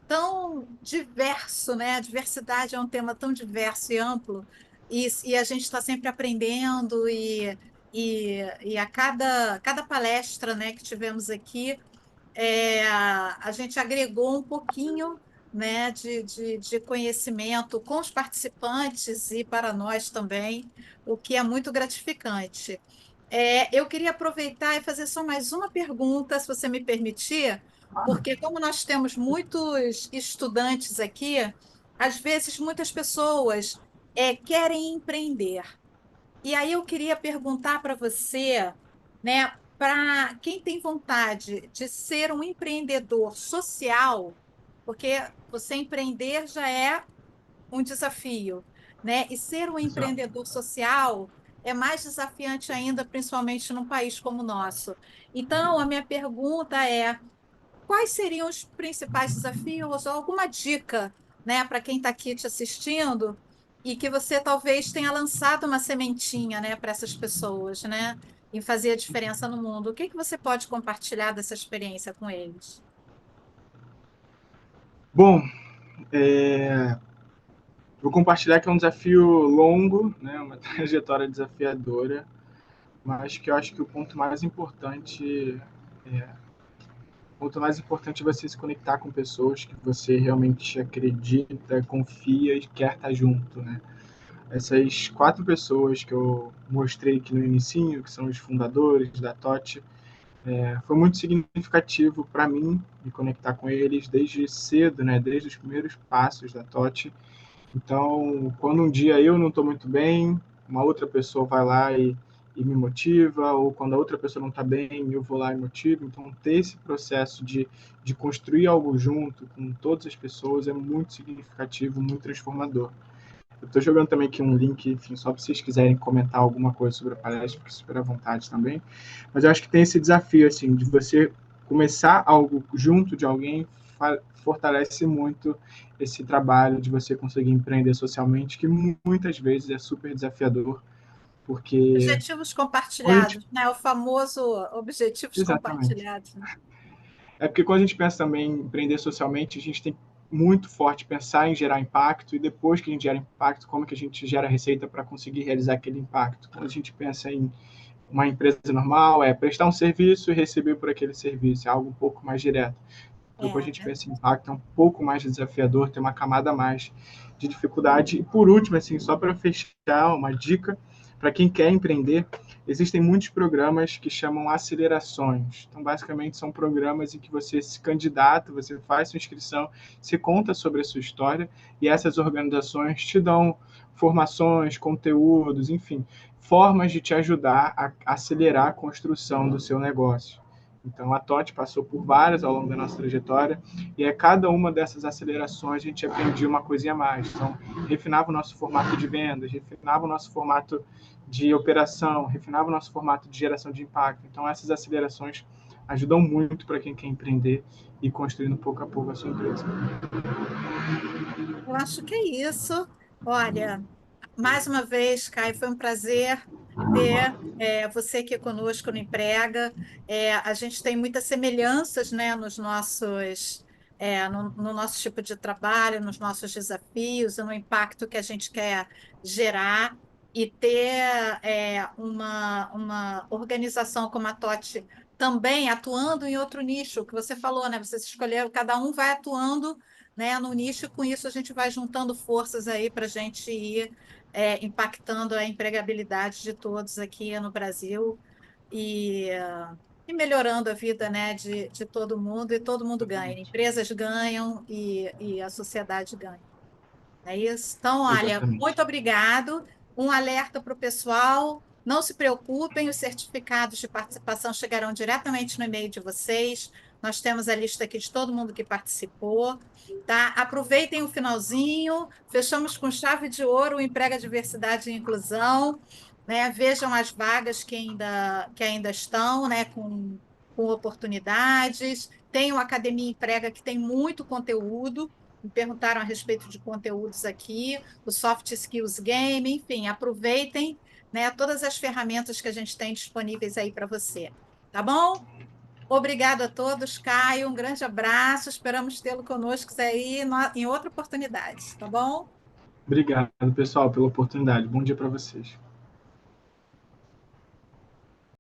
tão diverso, né? A diversidade é um tema tão diverso e amplo, e a gente está sempre aprendendo, e a cada palestra, né, que tivemos aqui, a gente agregou um pouquinho, né, de conhecimento com os participantes e para nós também, o que é muito gratificante. Eu queria aproveitar e fazer só mais uma pergunta, se você me permitir, porque como nós temos muitos estudantes aqui, às vezes muitas pessoas querem empreender. E aí eu queria perguntar para você, né, para quem tem vontade de ser um empreendedor social, porque você empreender já é um desafio, né? E ser um Exato. empreendedor social é mais desafiante ainda, principalmente num país como o nosso. Então, a minha pergunta é: quais seriam os principais desafios ou alguma dica, né, para quem está aqui te assistindo e que você talvez tenha lançado uma sementinha, né, para essas pessoas, né, em fazer a diferença no mundo? O que que você pode compartilhar dessa experiência com eles? Bom, vou compartilhar que é um desafio longo, né, uma trajetória desafiadora, mas que eu acho que o ponto mais importante é você se conectar com pessoas que você realmente acredita, confia e quer estar junto, né? Essas 4 pessoas que eu mostrei aqui no inicinho, que são os fundadores da TOT, foi muito significativo para mim me conectar com eles desde cedo, né? Desde os primeiros passos da TOT. Então, quando um dia eu não estou muito bem, uma outra pessoa vai lá e e me motiva, ou quando a outra pessoa não está bem, eu vou lá e motivo. Então, ter esse processo de construir algo junto com todas as pessoas é muito significativo, muito transformador. Eu estou jogando também aqui um link, enfim, só para vocês quiserem comentar alguma coisa sobre a palestra, fique super à vontade também. Mas eu acho que tem esse desafio, assim, de você começar algo junto de alguém, fortalece muito esse trabalho de você conseguir empreender socialmente, que muitas vezes é super desafiador, porque... Objetivos compartilhados, né? O famoso objetivos Exatamente. compartilhados. Né? É porque quando a gente pensa também em empreender socialmente, a gente tem muito forte pensar em gerar impacto, e depois que a gente gera impacto, como que a gente gera receita para conseguir realizar aquele impacto. Quando a gente pensa em uma empresa normal, é prestar um serviço e receber por aquele serviço, é algo um pouco mais direto. Então, quando a gente pensa em impacto, é um pouco mais desafiador, tem uma camada a mais de dificuldade. E, por último, assim, só para fechar, uma dica para quem quer empreender, existem muitos programas que chamam acelerações. Então, basicamente, são programas em que você se candidata, você faz sua inscrição, se conta sobre a sua história, e essas organizações te dão formações, conteúdos, enfim, formas de te ajudar a acelerar a construção do seu negócio. Então, a TOT passou por várias ao longo da nossa trajetória, e a cada uma dessas acelerações a gente aprendia uma coisinha a mais. Então, refinava o nosso formato de vendas, refinava o nosso formato de operação, refinava o nosso formato de geração de impacto. Então, essas acelerações ajudam muito para quem quer empreender e construindo pouco a pouco a sua empresa. Eu acho que é isso. Olha, mais uma vez, Caio, foi um prazer ter você aqui conosco no Emprega. A gente tem muitas semelhanças, né, no nosso tipo de trabalho, nos nossos desafios, no impacto que a gente quer gerar, e ter uma organização como a TOT também atuando em outro nicho, que você falou, né? Vocês escolheram, cada um vai atuando, né, no nicho, e com isso a gente vai juntando forças aí para a gente ir impactando a empregabilidade de todos aqui no Brasil e, e melhorando a vida, né, de todo mundo, e todo mundo ganha. Empresas ganham e a sociedade ganha. É isso? Então, olha, Exatamente. muito obrigado. Um alerta para o pessoal. Não se preocupem, os certificados de participação chegarão diretamente no e-mail de vocês. Nós temos a lista aqui de todo mundo que participou. Tá? Aproveitem o finalzinho. Fechamos com chave de ouro o Emprega Diversidade e Inclusão. Né? Vejam as vagas que ainda estão, né? com oportunidades. Tem o Academia Emprega, que tem muito conteúdo. Me perguntaram a respeito de conteúdos aqui, o Soft Skills Game, enfim, aproveitem, né, todas as ferramentas que a gente tem disponíveis aí para você. Tá bom? Obrigado a todos, Caio, um grande abraço, esperamos tê-lo conosco aí em outra oportunidade, tá bom? Obrigado, pessoal, pela oportunidade. Bom dia para vocês.